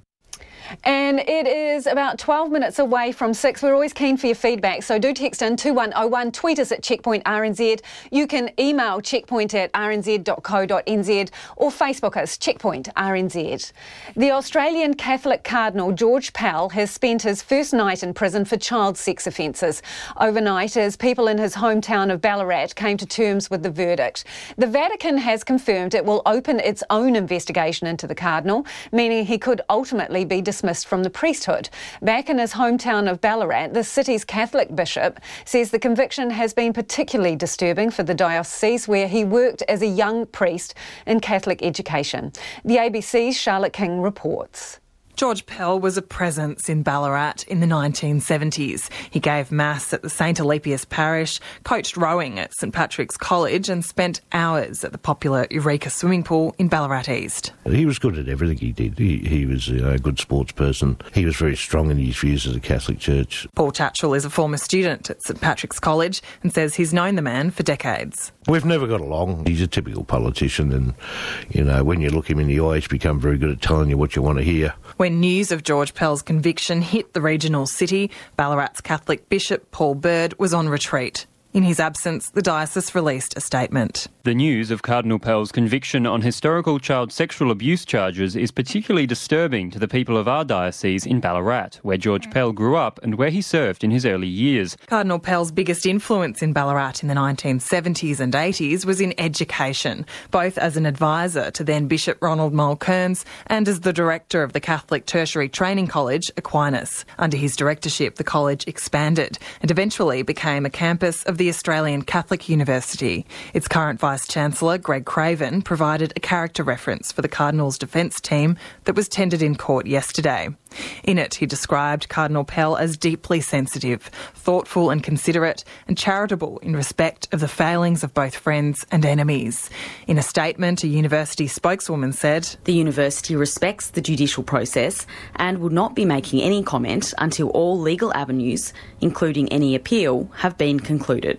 And it is about 12 minutes away from 6. We're always keen for your feedback, so do text in 2101, tweet us at Checkpoint RNZ. You can email checkpoint@rnz.co.nz or Facebook us, Checkpoint RNZ. The Australian Catholic Cardinal George Pell has spent his first night in prison for child sex offences. Overnight, as people in his hometown of Ballarat came to terms with the verdict. The Vatican has confirmed it will open its own investigation into the Cardinal, meaning he could ultimately be dismissed from the priesthood. Back in his hometown of Ballarat, the city's Catholic bishop says the conviction has been particularly disturbing for the diocese, where he worked as a young priest in Catholic education. The ABC's Charlotte King reports. George Pell was a presence in Ballarat in the 1970s. He gave Mass at the St Alipius parish, coached rowing at St Patrick's College and spent hours at the popular Eureka swimming pool in Ballarat East. He was good at everything he did. He was a good sports person. He was very strong in his views of the Catholic Church. Paul Tatchell is a former student at St Patrick's College and says he's known the man for decades. We've never got along. He's a typical politician and, when you look him in the eye, he's become very good at telling you what you want to hear. When news of George Pell's conviction hit the regional city, Ballarat's Catholic Bishop Paul Bird was on retreat. In his absence, the diocese released a statement. The news of Cardinal Pell's conviction on historical child sexual abuse charges is particularly disturbing to the people of our diocese in Ballarat, where George Pell grew up and where he served in his early years. Cardinal Pell's biggest influence in Ballarat in the 1970s and 80s was in education, both as an advisor to then Bishop Ronald Mulcairns and as the director of the Catholic Tertiary Training College, Aquinas. Under his directorship, the college expanded and eventually became a campus of the Australian Catholic University. Its current Vice-Chancellor, Greg Craven, provided a character reference for the Cardinal's defence team that was tendered in court yesterday. In it, he described Cardinal Pell as deeply sensitive, thoughtful and considerate, and charitable in respect of the failings of both friends and enemies. In a statement, a university spokeswoman said, "The university respects the judicial process and will not be making any comment until all legal avenues, including any appeal, have been concluded."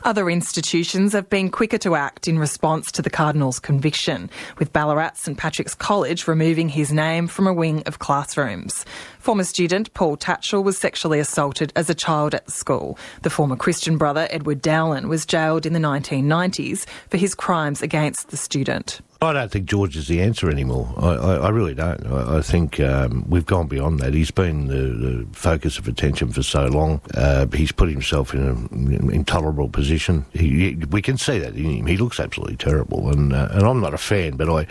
Other institutions have been quicker to act in response to the Cardinal's conviction, with Ballarat St Patrick's College removing his name from a wing of classrooms. Former student Paul Tatchell was sexually assaulted as a child at the school. The former Christian brother, Edward Dowland, was jailed in the 1990s for his crimes against the student. I don't think George is the answer anymore. I really don't. I think we've gone beyond that. He's been the focus of attention for so long. He's put himself in an intolerable position. We can see that in him. He looks absolutely terrible. And I'm not a fan, but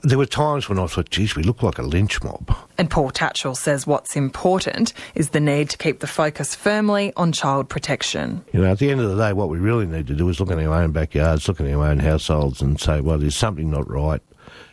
there were times when I thought, geez, we look like a lynch mob. And Paul Tatchell says what's important is the need to keep the focus firmly on child protection. At the end of the day, what we really need to do is look in our own backyards, look in our own households and say, well, there's something not right,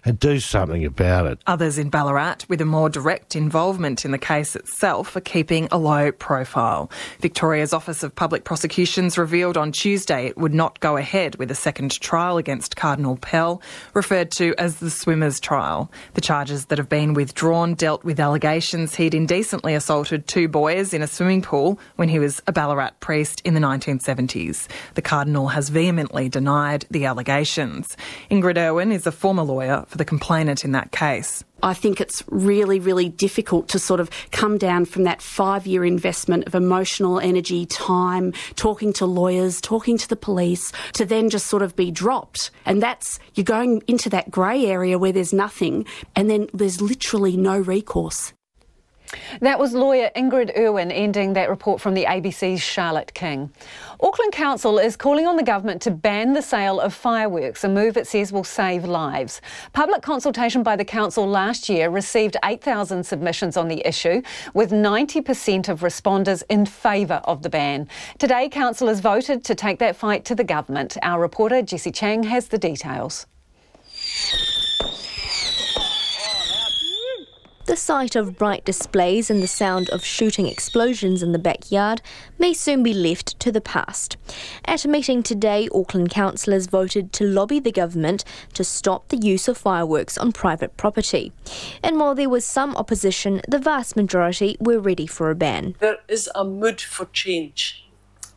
and do something about it. Others in Ballarat, with a more direct involvement in the case itself, are keeping a low profile. Victoria's Office of Public Prosecutions revealed on Tuesday it would not go ahead with a second trial against Cardinal Pell, referred to as the Swimmers Trial. The charges that have been withdrawn dealt with allegations he'd indecently assaulted 2 boys in a swimming pool when he was a Ballarat priest in the 1970s. The Cardinal has vehemently denied the allegations. Ingrid Irwin is a former lawyer for the complainant in that case. I think it's really, really difficult to sort of come down from that 5-year investment of emotional energy, time, talking to lawyers, talking to the police, to then just sort of be dropped. And you're going into that grey area where there's nothing, and then there's literally no recourse. That was lawyer Ingrid Irwin ending that report from the ABC's Charlotte King. Auckland Council is calling on the government to ban the sale of fireworks, a move it says will save lives. Public consultation by the council last year received 8,000 submissions on the issue, with 90% of responders in favour of the ban. Today, councillors voted to take that fight to the government. Our reporter Jessie Chang has the details. The sight of bright displays and the sound of shooting explosions in the backyard may soon be left to the past. At a meeting today, Auckland councillors voted to lobby the government to stop the use of fireworks on private property. And while there was some opposition, the vast majority were ready for a ban. There is a mood for change.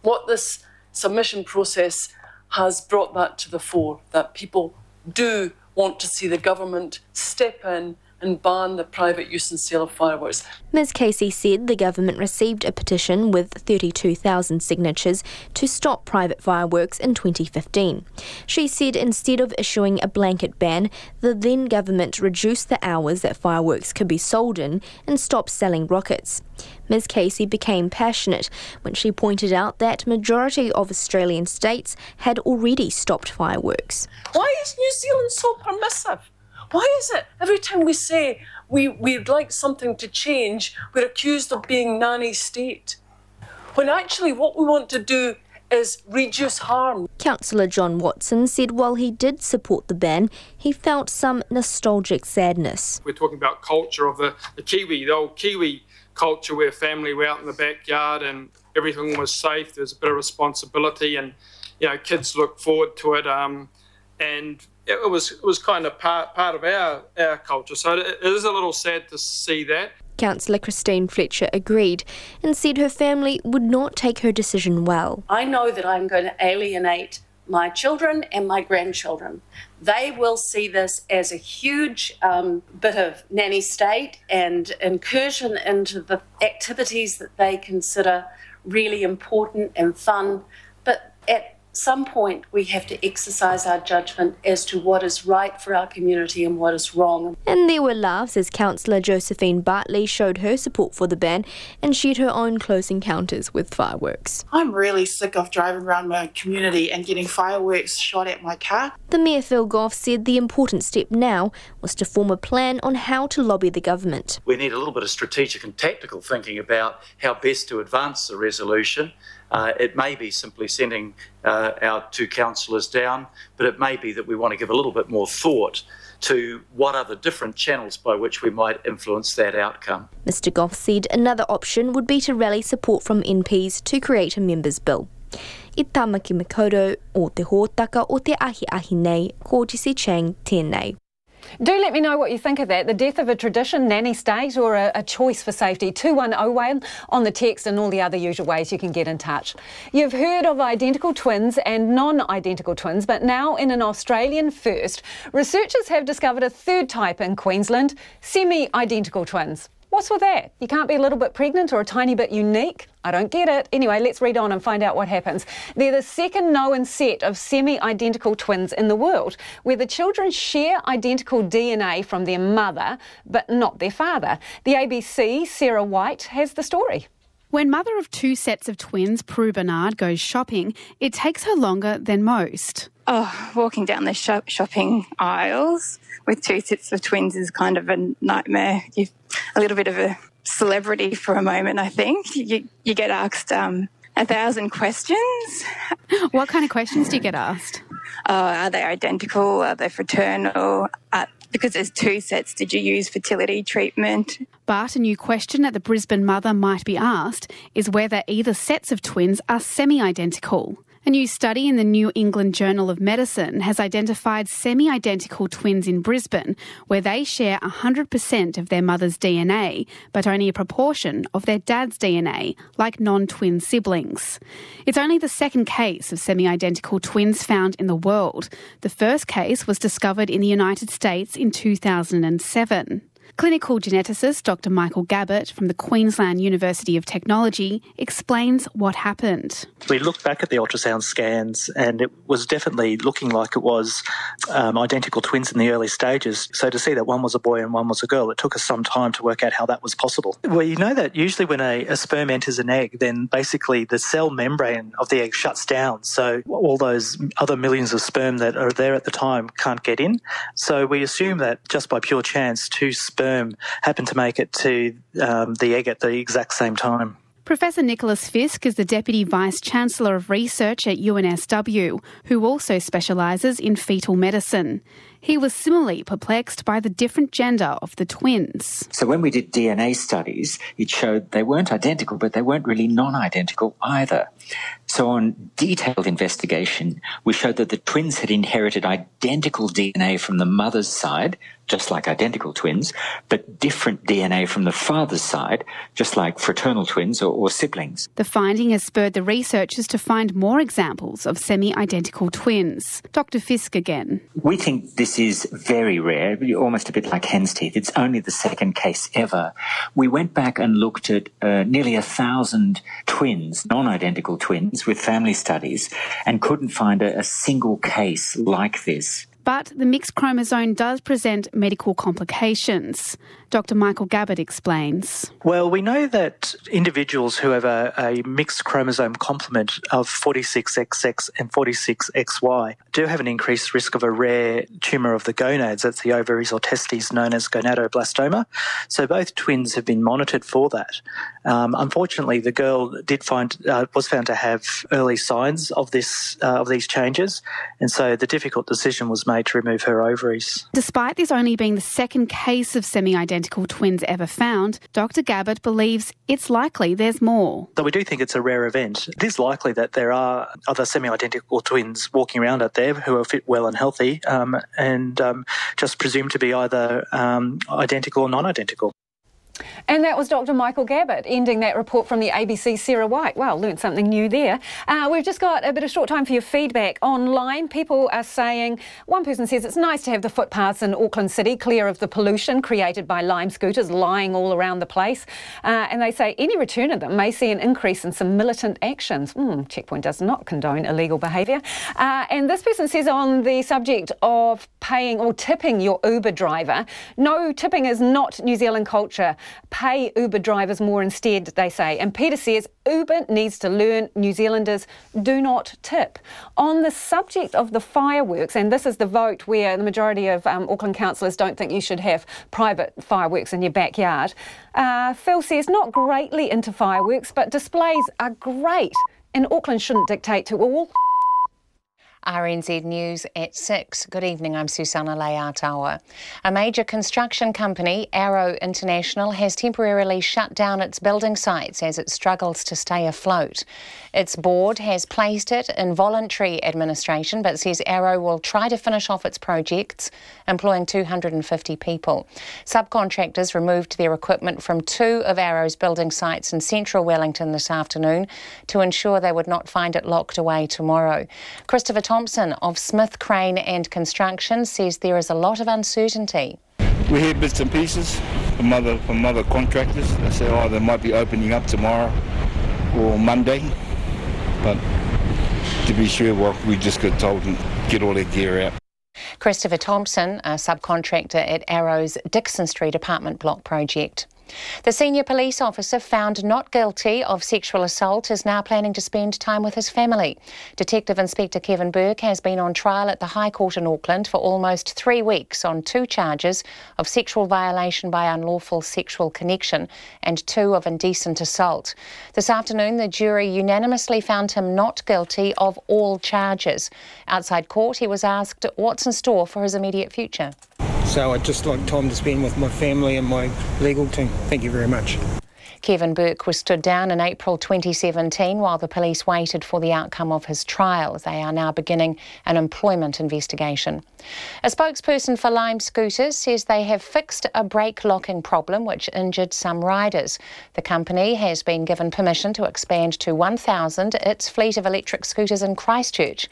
What this submission process has brought that to the fore, that people do want to see the government step in and ban the private use and sale of fireworks. Ms Casey said the government received a petition with 32,000 signatures to stop private fireworks in 2015. She said instead of issuing a blanket ban, the then government reduced the hours that fireworks could be sold in and stopped selling rockets. Ms Casey became passionate when she pointed out that majority of Australian states had already stopped fireworks. Why is New Zealand so permissive? Why is it every time we say we'd like something to change. We're accused of being nanny state. When actually what we want to do is reduce harm. Councillor John Watson said while he did support the ban, he felt some nostalgic sadness. We're talking about culture of the old Kiwi culture where family were out in the backyard and everything was safe. There's a bit of responsibility and, kids look forward to it. And it was kind of part of our culture. So it is a little sad to see that. Councillor Christine Fletcher agreed and said her family would not take her decision well. I know that I'm going to alienate my children and my grandchildren. They will see this as a huge bit of nanny state and incursion into the activities that they consider really important and fun. But at some point we have to exercise our judgment as to what is right for our community and what is wrong. And there were laughs as Councillor Josephine Bartley showed her support for the ban and shared her own close encounters with fireworks. I'm really sick of driving around my community and getting fireworks shot at my car. The Mayor Phil Goff said the important step now was to form a plan on how to lobby the government. We need a little bit of strategic and tactical thinking about how best to advance the resolution. It may be simply sending our two councillors down, but it may be that we want to give a little bit more thought to what are the different channels by which we might influence that outcome. Mr Goff said another option would be to rally support from MPs to create a members' bill. I tamaki makaurau o te hōtaka o te ahi nei, ko Jesse Chang tēnei. Do let me know what you think of that. The death of a tradition, nanny state, or a choice for safety. 2101 on the text and all the other usual ways you can get in touch. You've heard of identical twins and non-identical twins, but now in an Australian first, researchers have discovered a third type in Queensland, semi-identical twins. What's with that? You can't be a little bit pregnant or a tiny bit unique? I don't get it. Anyway, let's read on and find out what happens. They're the second known set of semi-identical twins in the world, where the children share identical DNA from their mother, but not their father. The ABC's Sarah White has the story. When mother of two sets of twins, Prue Bernard, goes shopping, it takes her longer than most. Oh, walking down the shopping aisles with two sets of twins is kind of a nightmare. You're a little bit of a celebrity for a moment, I think. You get asked 1,000 questions. What kind of questions do you get asked? Are they identical? Are they fraternal? Because there's two sets, did you use fertility treatment? But a new question that the Brisbane mother might be asked is whether either sets of twins are semi-identical. A new study in the New England Journal of Medicine has identified semi-identical twins in Brisbane, where they share 100% of their mother's DNA, but only a proportion of their dad's DNA, like non-twin siblings. It's only the second case of semi-identical twins found in the world. The first case was discovered in the United States in 2007. Clinical geneticist Dr. Michael Gabbett from the Queensland University of Technology explains what happened. We looked back at the ultrasound scans and it was definitely looking like it was identical twins in the early stages. So to see that one was a boy and one was a girl, it took us some time to work out how that was possible. Well, you know that usually when a sperm enters an egg, then basically the cell membrane of the egg shuts down. So all those other millions of sperm that are there at the time can't get in. So we assume that just by pure chance, two sperm happened to make it to the egg at the exact same time. Professor Nicholas Fisk is the Deputy Vice-Chancellor of Research at UNSW, who also specialises in fetal medicine. He was similarly perplexed by the different gender of the twins. So when we did DNA studies, it showed they weren't identical, but they weren't really non-identical either. So on detailed investigation, we showed that the twins had inherited identical DNA from the mother's side, just like identical twins, but different DNA from the father's side, just like fraternal twins or siblings. The finding has spurred the researchers to find more examples of semi-identical twins. Dr. Fisk again. We think this is very rare, almost a bit like hen's teeth. It's only the second case ever. We went back and looked at nearly 1,000 twins, non-identical twins, with family studies and couldn't find a single case like this. But the mixed chromosome does present medical complications. Dr. Michael Gabbett explains. Well, we know that individuals who have a mixed chromosome complement of 46XX and 46XY do have an increased risk of a rare tumour of the gonads, that's the ovaries or testes, known as gonadoblastoma. So both twins have been monitored for that. Unfortunately, the girl was found to have early signs of these changes, and so the difficult decision was made to remove her ovaries. Despite this only being the second case of semi-identical twins ever found, Dr. Gabbett believes it's likely there's more. So we do think it's a rare event. It is likely that there are other semi-identical twins walking around out there who are fit, well and healthy and just presumed to be either identical or non-identical. And that was Dr. Michael Gabbett, ending that report from the ABC's Sarah White. Well, learned something new there. We've just got a bit of short time for your feedback online. People are saying, one person says it's nice to have the footpaths in Auckland City clear of the pollution created by lime scooters lying all around the place. And they say any return of them may see an increase in some militant actions. Checkpoint does not condone illegal behaviour. And this person says on the subject of paying or tipping your Uber driver, no, tipping is not New Zealand culture. Pay Uber drivers more instead, they say. And Peter says Uber needs to learn New Zealanders do not tip. On the subject of the fireworks, and this is the vote where the majority of Auckland councillors don't think you should have private fireworks in your backyard, Phil says not greatly into fireworks, but displays are great and Auckland shouldn't dictate to all. RNZ News at 6. Good evening, I'm Susanna Leatawa. A major construction company, Arrow International, has temporarily shut down its building sites as it struggles to stay afloat. Its board has placed it in voluntary administration but says Arrow will try to finish off its projects, employing 250 people. Subcontractors removed their equipment from 2 of Arrow's building sites in central Wellington this afternoon to ensure they would not find it locked away tomorrow. Christopher Thompson of Smith Crane and Construction says there is a lot of uncertainty. We hear bits and pieces from other contractors. They say, they might be opening up tomorrow or Monday. But to be sure, we just got told to get all their gear out. Christopher Thompson, a subcontractor at Arrow's Dixon Street apartment block project. The senior police officer found not guilty of sexual assault is now planning to spend time with his family. Detective Inspector Kevin Burke has been on trial at the High Court in Auckland for almost 3 weeks on 2 charges of sexual violation by unlawful sexual connection and 2 of indecent assault. This afternoon, the jury unanimously found him not guilty of all charges. Outside court, he was asked what's in store for his immediate future. So I'd just like time to spend with my family and my legal team. Thank you very much. Kevin Burke was stood down in April 2017 while the police waited for the outcome of his trial. They are now beginning an employment investigation. A spokesperson for Lime Scooters says they have fixed a brake locking problem which injured some riders. The company has been given permission to expand to 1,000 its fleet of electric scooters in Christchurch.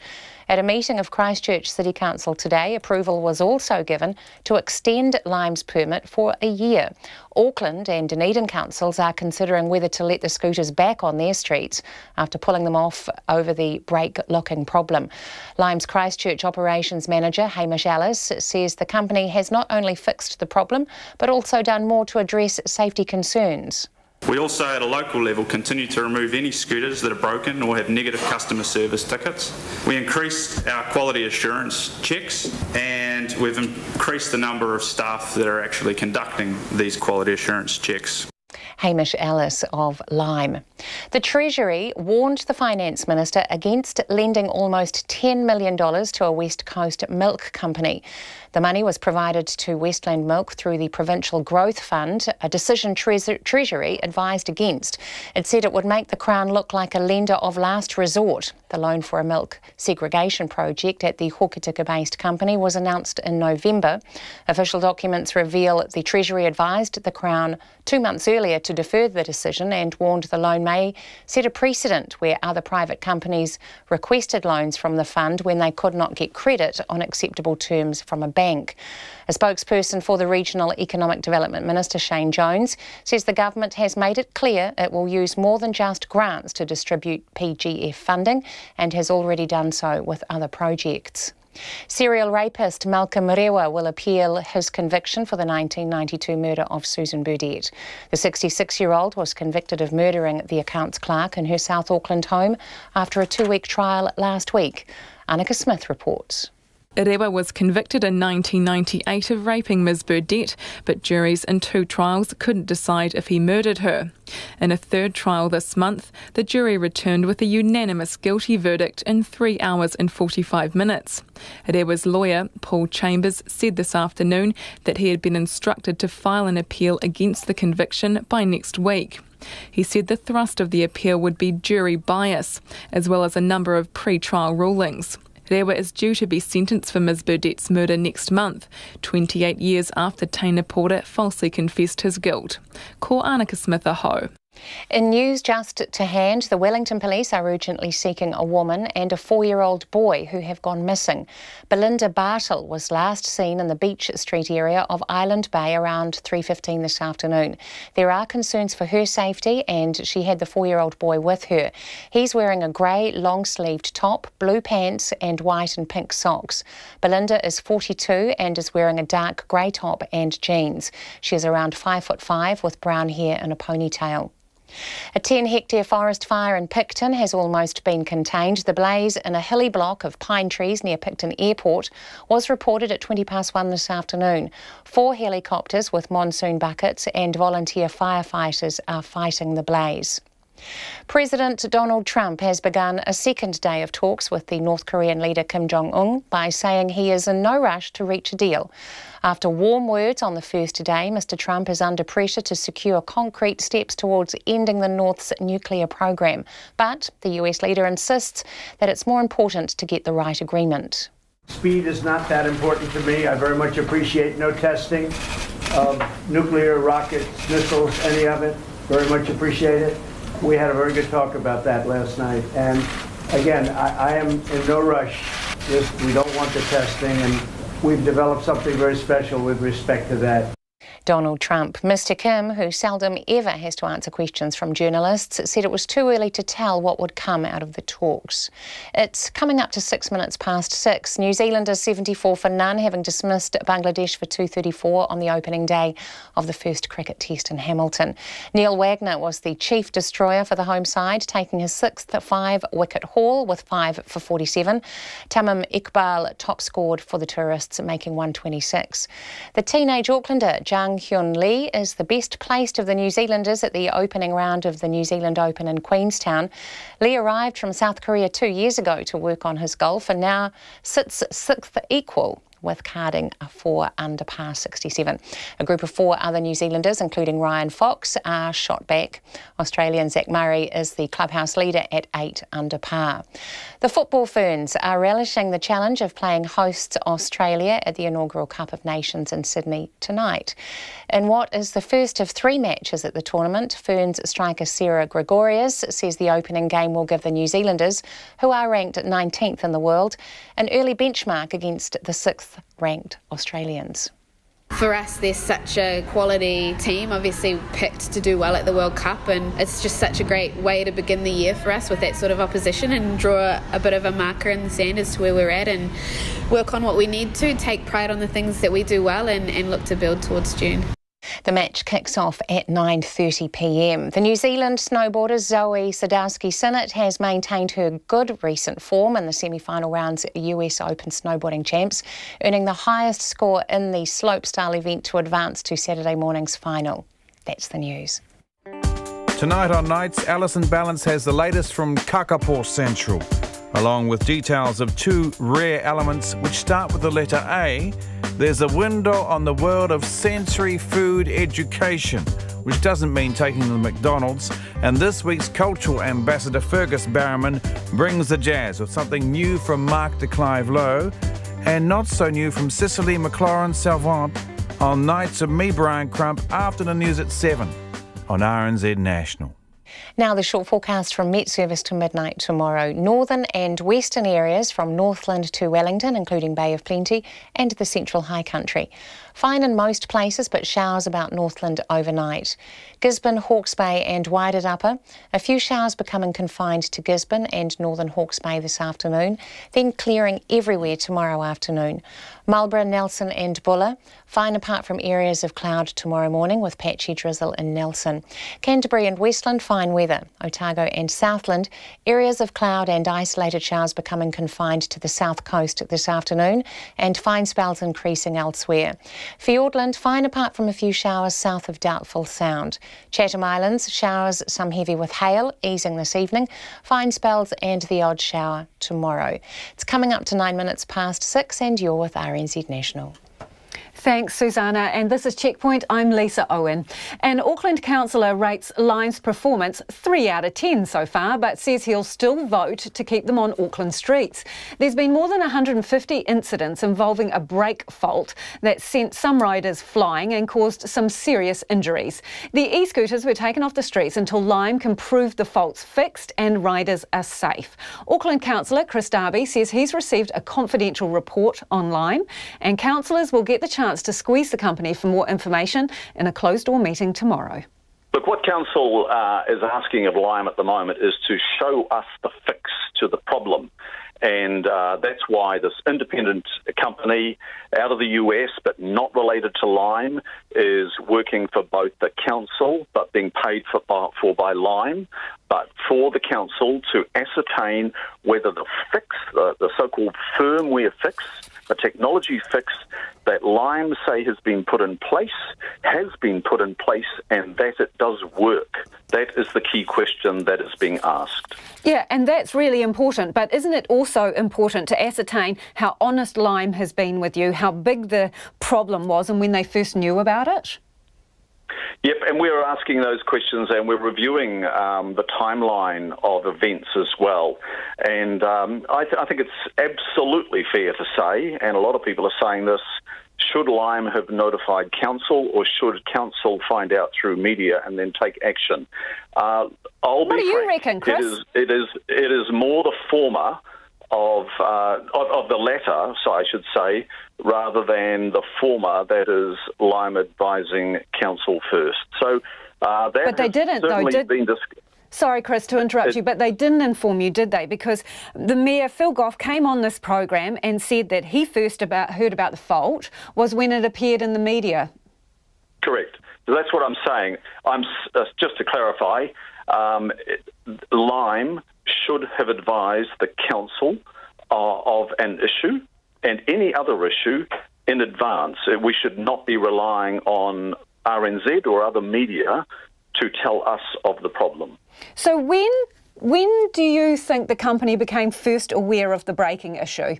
At a meeting of Christchurch City Council today, approval was also given to extend Lime's permit for a year. Auckland and Dunedin councils are considering whether to let the scooters back on their streets after pulling them off over the brake locking problem. Lime's Christchurch operations manager, Hamish Ellis, says the company has not only fixed the problem but also done more to address safety concerns. We also, at a local level, continue to remove any scooters that are broken or have negative customer service tickets. We increased our quality assurance checks and we've increased the number of staff that are actually conducting these quality assurance checks. Hamish Ellis of Lime. The Treasury warned the Finance Minister against lending almost $10 million to a West Coast milk company. The money was provided to Westland Milk through the Provincial Growth Fund, a decision Treasury advised against. It said it would make the Crown look like a lender of last resort. The loan for a milk segregation project at the Hokitika-based company was announced in November. Official documents reveal the Treasury advised the Crown 2 months earlier to defer the decision and warned the loan may set a precedent where other private companies requested loans from the fund when they could not get credit on acceptable terms from a bank. A spokesperson for the Regional Economic Development Minister, Shane Jones, says the government has made it clear it will use more than just grants to distribute PGF funding and has already done so with other projects. Serial rapist Malcolm Rewa will appeal his conviction for the 1992 murder of Susan Burdett. The 66-year-old was convicted of murdering the accounts clerk in her South Auckland home after a 2-week trial last week. Annika Smith reports. Rewa was convicted in 1998 of raping Ms Burdett, but juries in 2 trials couldn't decide if he murdered her. In a 3rd trial this month, the jury returned with a unanimous guilty verdict in 3 hours and 45 minutes. Rewa's lawyer, Paul Chambers, said this afternoon that he had been instructed to file an appeal against the conviction by next week. He said the thrust of the appeal would be jury bias, as well as a number of pre-trial rulings. Rewa is due to be sentenced for Ms Burdett's murder next month, 28 years after Taina Porter falsely confessed his guilt. Ko Annika Smith aho. In news just to hand, the Wellington Police are urgently seeking a woman and a 4-year-old boy who have gone missing. Belinda Bartle was last seen in the Beach Street area of Island Bay around 3:15 this afternoon. There are concerns for her safety, and she had the 4-year-old boy with her. He's wearing a grey long-sleeved top, blue pants and white and pink socks. Belinda is 42 and is wearing a dark grey top and jeans. She is around 5'5" with brown hair and a ponytail. A 10-hectare forest fire in Picton has almost been contained. The blaze in a hilly block of pine trees near Picton Airport was reported at 1:20 this afternoon. 4 helicopters with monsoon buckets and volunteer firefighters are fighting the blaze. President Donald Trump has begun a second day of talks with the North Korean leader Kim Jong-un by saying he is in no rush to reach a deal. After warm words on the first day, Mr. Trump is under pressure to secure concrete steps towards ending the North's nuclear program. But the US leader insists that it's more important to get the right agreement. Speed is not that important to me. I very much appreciate no testing of nuclear rockets, missiles, any of it. Very much appreciate it. We had a very good talk about that last night. And again, I am in no rush. We don't want the testing, and we've developed something very special with respect to that. Donald Trump. Mr. Kim, who seldom ever has to answer questions from journalists, said it was too early to tell what would come out of the talks. It's coming up to 6 minutes past 6. New Zealand is 74 for none, having dismissed Bangladesh for 234 on the opening day of the first cricket test in Hamilton. Neil Wagner was the chief destroyer for the home side, taking his 6th 5-wicket haul with 5 for 47. Tamim Iqbal top scored for the tourists, making 126. The teenage Aucklander, Jang Hyun Lee, is the best placed of the New Zealanders at the opening round of the New Zealand Open in Queenstown. Lee arrived from South Korea 2 years ago to work on his golf and now sits 6th equal, with carding a 4 under par 67. A group of 4 other New Zealanders, including Ryan Fox, are shot back. Australian Zach Murray is the clubhouse leader at 8 under par. The football Ferns are relishing the challenge of playing hosts Australia at the inaugural Cup of Nations in Sydney tonight. In what is the first of 3 matches at the tournament, Ferns striker Sarah Gregorius says the opening game will give the New Zealanders, who are ranked 19th in the world, an early benchmark against the 6th ranked Australians. For us, there's such a quality team, obviously picked to do well at the World Cup, and it's just such a great way to begin the year for us with that sort of opposition and draw a bit of a marker in the sand as to where we're at and work on what we need to, take pride on the things that we do well and look to build towards June. The match kicks off at 9:30 p.m. The New Zealand snowboarder Zoe Sadowski-Synnott has maintained her good recent form in the semi-final rounds at US Open Snowboarding Champs, earning the highest score in the slopestyle event to advance to Saturday morning's final. That's the news. Tonight on Nights, Alison Balance has the latest from Kakapo Central, along with details of 2 rare elements which start with the letter A. There's a window on the world of sensory food education, which doesn't mean taking them to McDonald's. And this week's cultural ambassador Fergus Barrowman brings the jazz with something new from Mark de Clive Lowe and not so new from Cicely McLaurin Salvant on Nights of me, Brian Crump, after the news at 7 on RNZ National. Now the short forecast from Met Service to midnight tomorrow. Northern and western areas from Northland to Wellington, including Bay of Plenty, and the central high country. Fine in most places, but showers about Northland overnight. Gisborne, Hawke's Bay and Waidat Upper. A few showers becoming confined to Gisborne and northern Hawke's Bay this afternoon, then clearing everywhere tomorrow afternoon. Marlborough, Nelson and Buller. Fine apart from areas of cloud tomorrow morning with patchy drizzle in Nelson. Canterbury and Westland fine fine weather. Otago and Southland, areas of cloud and isolated showers becoming confined to the south coast this afternoon, and fine spells increasing elsewhere. Fiordland, fine apart from a few showers south of Doubtful Sound. Chatham Islands, showers, some heavy with hail, easing this evening. Fine spells and the odd shower tomorrow. It's coming up to 9 minutes past 6 and you're with RNZ National. Thanks, Susanna. And this is Checkpoint. I'm Lisa Owen. An Auckland councillor rates Lime's performance 3 out of 10 so far, but says he'll still vote to keep them on Auckland streets. There's been more than 150 incidents involving a brake fault that sent some riders flying and caused some serious injuries. The e-scooters were taken off the streets until Lime can prove the fault's fixed and riders are safe. Auckland councillor Chris Darby says he's received a confidential report on Lime, and councillors will get the chance to squeeze the company for more information in a closed-door meeting tomorrow. Look, what Council is asking of Lime at the moment is to show us the fix to the problem. And that's why this independent company out of the US, but not related to Lime, is working for both the council, but being paid for by Lime, but for the council to ascertain whether the fix, the so-called firmware fix, the technology fix that Lime say has been put in place, and that it does work. That is the key question that is being asked. Yeah, and that's really important, but isn't it also important to ascertain how honest Lime has been with you, how big the problem was and when they first knew about it? Yep, and we're asking those questions and we're reviewing the timeline of events as well. And I think it's absolutely fair to say, and a lot of people are saying this, should Lime have notified council or should council find out through media and then take action? What do you reckon, Chris? It is more the former of the latter, so I should say, rather than the former that is Lime advising council first. So that but they didn't, though, been Sorry, Chris, to interrupt you, but they didn't inform you, did they? Because the Mayor, Phil Goff, came on this program and said that he first heard about the fault was when it appeared in the media. Correct. That's what I'm saying. Just to clarify, Lime should have advised the council of an issue and any other issue in advance. We should not be relying on RNZ or other media to tell us of the problem. So when do you think the company became first aware of the braking issue?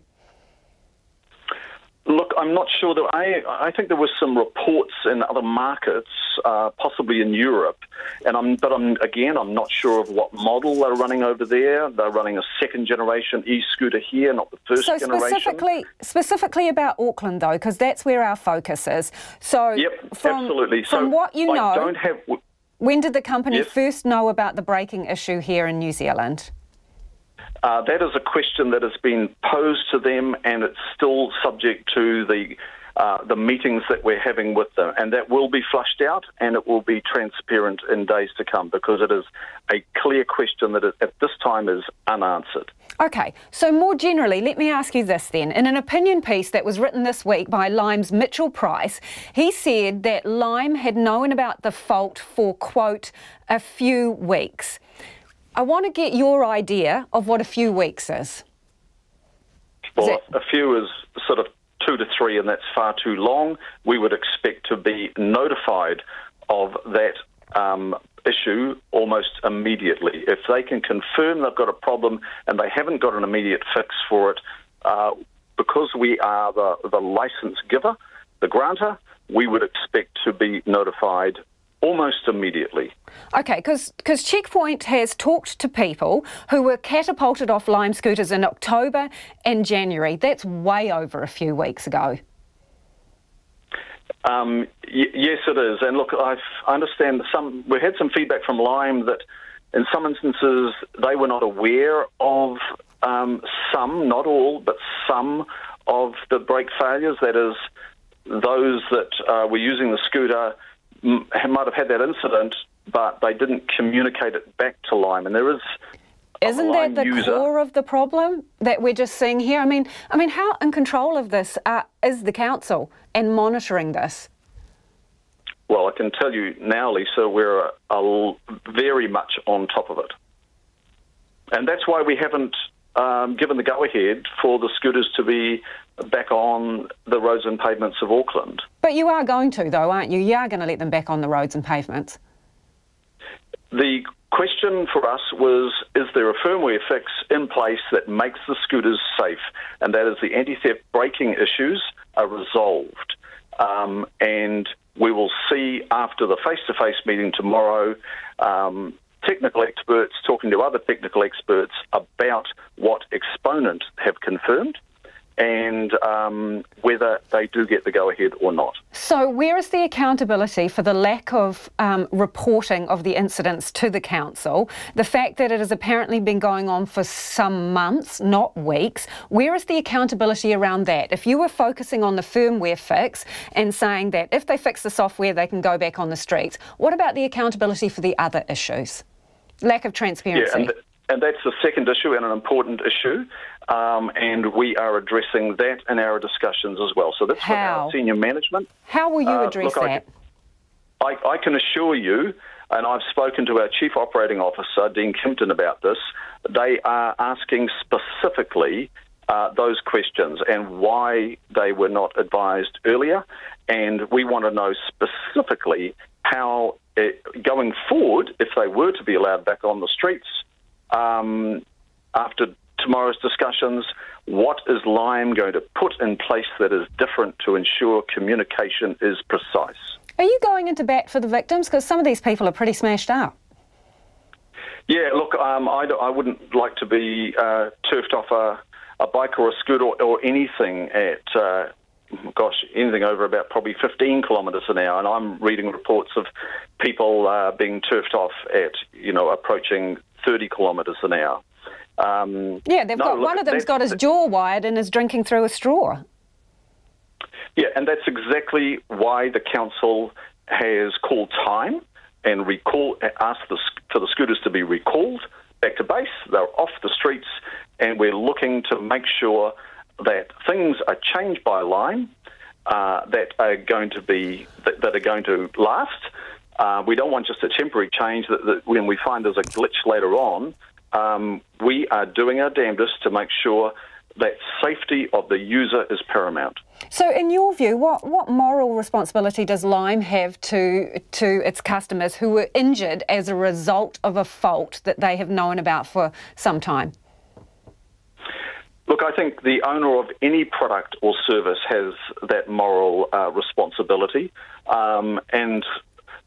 Look, I'm not sure. I think there were some reports in other markets, possibly in Europe, but I'm not sure of what model they're running over there. They're running a second-generation e-scooter here, not the first generation. Specifically about Auckland, though, because that's where our focus is. So, yep, absolutely. From what you know, know, when did the company first know about the braking issue here in New Zealand? That is a question that has been posed to them, and it's still subject to the meetings that we're having with them, and that will be flushed out, and it will be transparent in days to come, because it is a clear question that at this time is unanswered. OK, so more generally, let me ask you this then. In an opinion piece that was written this week by Lime's Mitchell Price, he said that Lime had known about the fault for, quote, a few weeks. I want to get your idea of what a few weeks is. Well, a few is sort of 2 to 3, and that's far too long. We would expect to be notified of that issue almost immediately. If they can confirm they've got a problem and they haven't got an immediate fix for it, because we are the licence giver, the grantor, we would expect to be notified almost immediately. OK, because Checkpoint has talked to people who were catapulted off Lime scooters in October and January. That's way over a few weeks ago. Yes, it is. And look, I understand we had some feedback from Lime that in some instances they were not aware of some, not all, but some of the brake failures. That is, those that were using the scooter might have had that incident, but they didn't communicate it back to Lime. And there is Isn't that the core of the problem that we're just seeing here? I mean, how in control of this is the council and monitoring this? Well, I can tell you now, Lisa, we're very much on top of it. And that's why we haven't given the go-ahead for the scooters to be back on the roads and pavements of Auckland. But you are going to, though, aren't you? You are going to let them back on the roads and pavements. The question for us was, is there a firmware fix in place that makes the scooters safe? And that is the anti-theft braking issues are resolved. And we will see after the face-to-face meeting tomorrow, technical experts talking to other technical experts about what Exponent have confirmed and whether they do get the go-ahead or not. So where is the accountability for the lack of reporting of the incidents to the council? The fact that it has apparently been going on for some months, not weeks. Where is the accountability around that? If you were focusing on the firmware fix and saying that if they fix the software, they can go back on the streets, what about the accountability for the other issues? Lack of transparency. Yeah, and that's the second issue and an important issue. And we are addressing that in our discussions as well. So that's with our senior management. How will you address that? I can assure you, and I've spoken to our Chief Operating Officer, Dean Kimpton, about this, they are asking specifically those questions and why they were not advised earlier. And we want to know specifically how, going forward, if they were to be allowed back on the streets after tomorrow's discussions, what is Lime going to put in place that is different to ensure communication is precise? Are you going into bat for the victims? Because some of these people are pretty smashed up. Yeah, look, I wouldn't like to be turfed off a bike or a scooter or anything at, anything over about probably 15 kilometres an hour. And I'm reading reports of people being turfed off at, approaching 30 kilometres an hour. One of them's got his jaw wired and is drinking through a straw. Yeah, and that's exactly why the council has called time and asked for the scooters to be recalled back to base. They're off the streets, and we're looking to make sure that things are changed by Lime that are going to last. We don't want just a temporary change that when we find there's a glitch later on. We are doing our damnedest to make sure that safety of the user is paramount. So in your view, what moral responsibility does Lime have to its customers who were injured as a result of a fault that they have known about for some time? Look, I think the owner of any product or service has that moral responsibility. And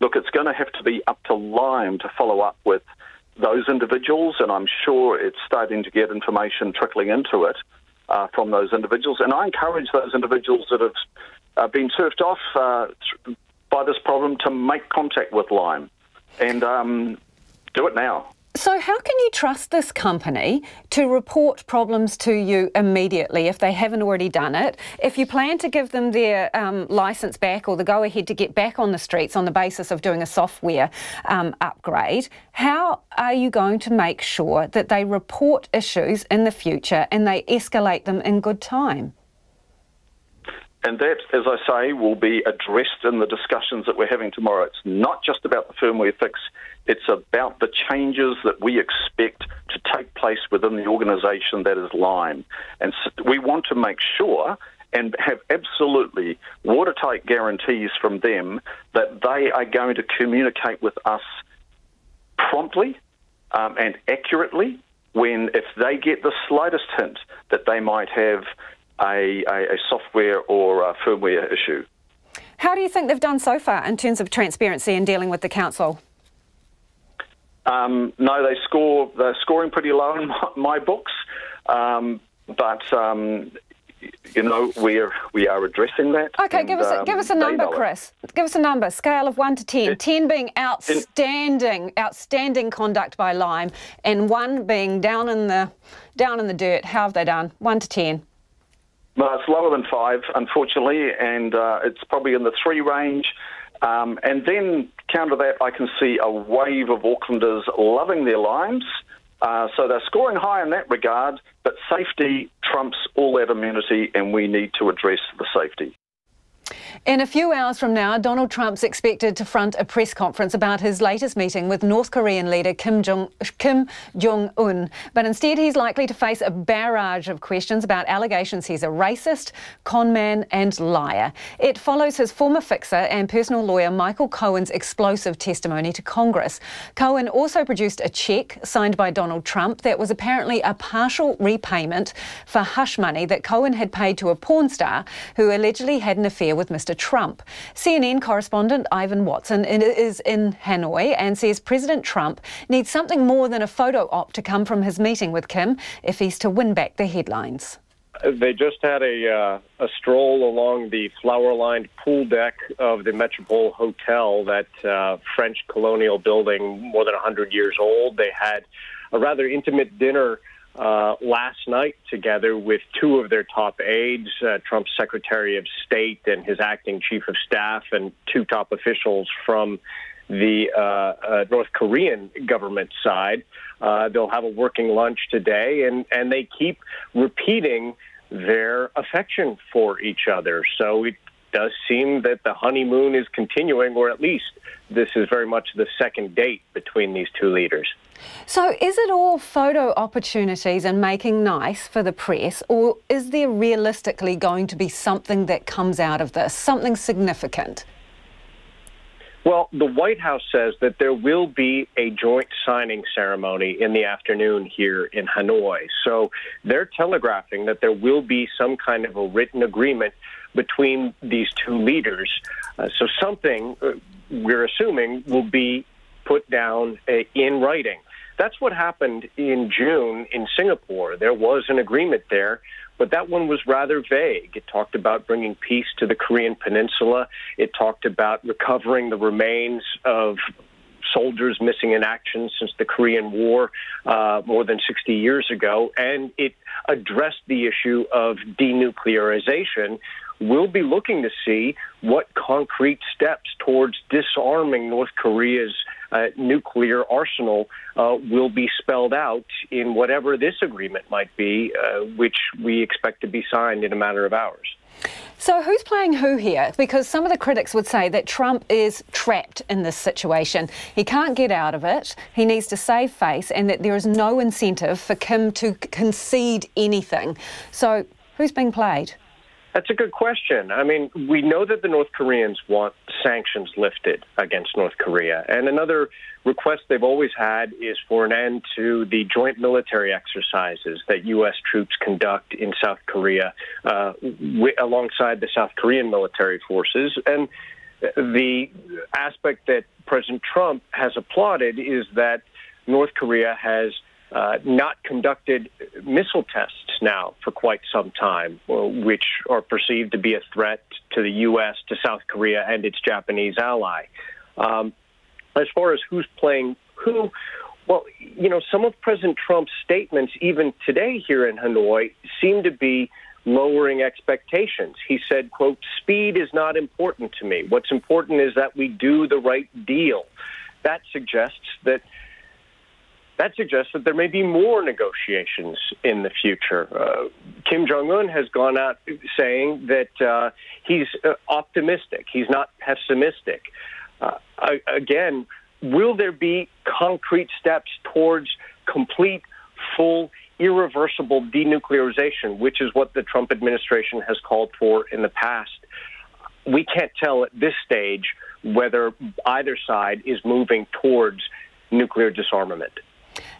look, it's going to have to be up to Lime to follow up with those individuals, and I'm sure it's starting to get information trickling into it from those individuals. And I encourage those individuals that have been turfed off by this problem to make contact with Lime and do it now. So how can you trust this company to report problems to you immediately if they haven't already done it? If you plan to give them their licence back or the go-ahead to get back on the streets on the basis of doing a software upgrade, how are you going to make sure that they report issues in the future and they escalate them in good time? And that, as I say, will be addressed in the discussions that we're having tomorrow. It's not just about the firmware fix. It's about the changes that we expect to take place within the organisation that is Lime. And so we want to make sure and have absolutely watertight guarantees from them that they are going to communicate with us promptly and accurately if they get the slightest hint that they might have a software or a firmware issue. How do you think they've done so far in terms of transparency in dealing with the council? No, they're scoring pretty low in my books, but we are addressing that. Okay, give us a number, Chris. Give us a number. Scale of 1 to 10. 10 being outstanding conduct by Lime, and 1 being down in the dirt. How have they done? 1 to 10. Well, it's lower than 5, unfortunately, and it's probably in the 3 range. And then counter that, I can see a wave of Aucklanders loving their limes. So they're scoring high in that regard, but safety trumps all that amenity, and we need to address the safety. In a few hours from now, Donald Trump's expected to front a press conference about his latest meeting with North Korean leader Kim Jong-un. But instead, he's likely to face a barrage of questions about allegations he's a racist, conman and liar. It follows his former fixer and personal lawyer Michael Cohen's explosive testimony to Congress. Cohen also produced a cheque signed by Donald Trump that was apparently a partial repayment for hush money that Cohen had paid to a porn star who allegedly had an affair with Mr. Trump. CNN correspondent Ivan Watson is in Hanoi and says President Trump needs something more than a photo op to come from his meeting with Kim if he's to win back the headlines. They just had a stroll along the flower-lined pool deck of the Metropole Hotel, that French colonial building more than 100 years old. They had a rather intimate dinner last night together with two of their top aides, Trump's Secretary of State and his acting Chief of Staff, and two top officials from the North Korean government side. They'll have a working lunch today, and they keep repeating their affection for each other. So it does seem that the honeymoon is continuing, or at least this is very much the second date between these two leaders. So is it all photo opportunities and making nice for the press, or is there realistically going to be something that comes out of this, something significant? Well, the White House says that there will be a joint signing ceremony in the afternoon here in Hanoi. So they're telegraphing that there will be some kind of a written agreement between these two leaders. So something, we're assuming, will be put down in writing. That's what happened in June in Singapore. There was an agreement there, but that one was rather vague. It talked about bringing peace to the Korean Peninsula. It talked about recovering the remains of soldiers missing in action since the Korean War more than 60 years ago. And it addressed the issue of denuclearization. We'll be looking to see what concrete steps towards disarming North Korea's nuclear arsenal will be spelled out in whatever this agreement might be, which we expect to be signed in a matter of hours. So who's playing who here? Because some of the critics would say that Trump is trapped in this situation. He can't get out of it. He needs to save face, and that there is no incentive for Kim to concede anything. So who's being played? That's a good question. I mean, we know that the North Koreans want sanctions lifted against North Korea. And another request they've always had is for an end to the joint military exercises that U.S. troops conduct in South Korea alongside the South Korean military forces. And the aspect that President Trump has applauded is that North Korea has not conducted missile tests now for quite some time, which are perceived to be a threat to the U.S., to South Korea, and its Japanese ally. As far as who's playing who, well, you know, some of President Trump's statements, even today here in Hanoi, seem to be lowering expectations. He said, quote, "Speed is not important to me. What's important is that we do the right deal." That suggests that there may be more negotiations in the future. Kim Jong-un has gone out saying that he's optimistic. He's not pessimistic. Again, will there be concrete steps towards complete, full, irreversible denuclearization, which is what the Trump administration has called for in the past? We can't tell at this stage whether either side is moving towards nuclear disarmament.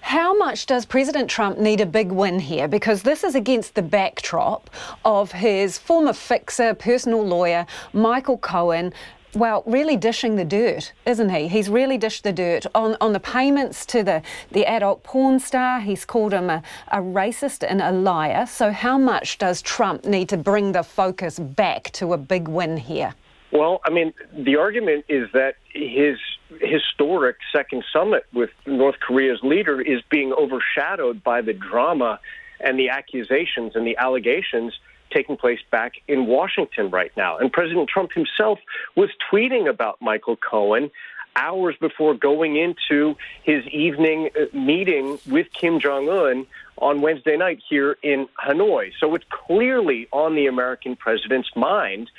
How much does President Trump need a big win here? Because this is against the backdrop of his former fixer, personal lawyer, Michael Cohen, well, really dishing the dirt, isn't he? He's really dished the dirt on the payments to the adult porn star. He's called him a racist and a liar. So how much does Trump need to bring the focus back to a big win here? Well, I mean, the argument is that his historic second summit with North Korea's leader is being overshadowed by the drama and the accusations and the allegations taking place back in Washington right now. And President Trump himself was tweeting about Michael Cohen hours before going into his evening meeting with Kim Jong-un on Wednesday night here in Hanoi. So it's clearly on the American president's mind.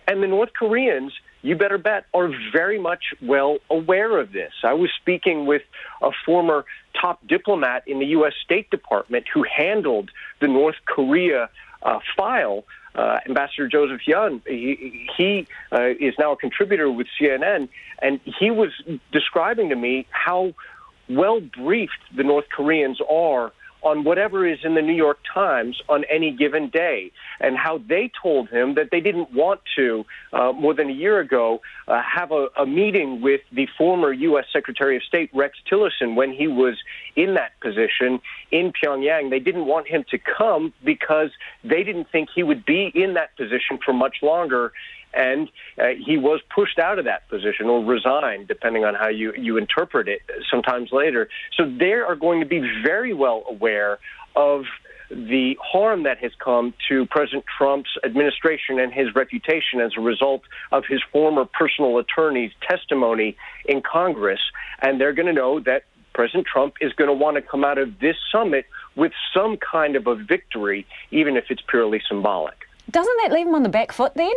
And the North Koreans, you better bet, are very much well aware of this. I was speaking with a former top diplomat in the U.S. State Department who handled the North Korea file, Ambassador Joseph Yun. He is now a contributor with CNN, and he was describing to me how well briefed the North Koreans are on whatever is in the New York Times on any given day, and how they told him that they didn't want to, more than a year ago, have a meeting with the former U.S. Secretary of State, Rex Tillerson, when he was in that position in Pyongyang. They didn't want him to come because they didn't think he would be in that position for much longer. And he was pushed out of that position or resigned, depending on how you interpret it, sometimes later. So they are going to be very well aware of the harm that has come to President Trump's administration and his reputation as a result of his former personal attorney's testimony in Congress. And they're going to know that President Trump is going to want to come out of this summit with some kind of a victory, even if it's purely symbolic. Doesn't that leave him on the back foot then?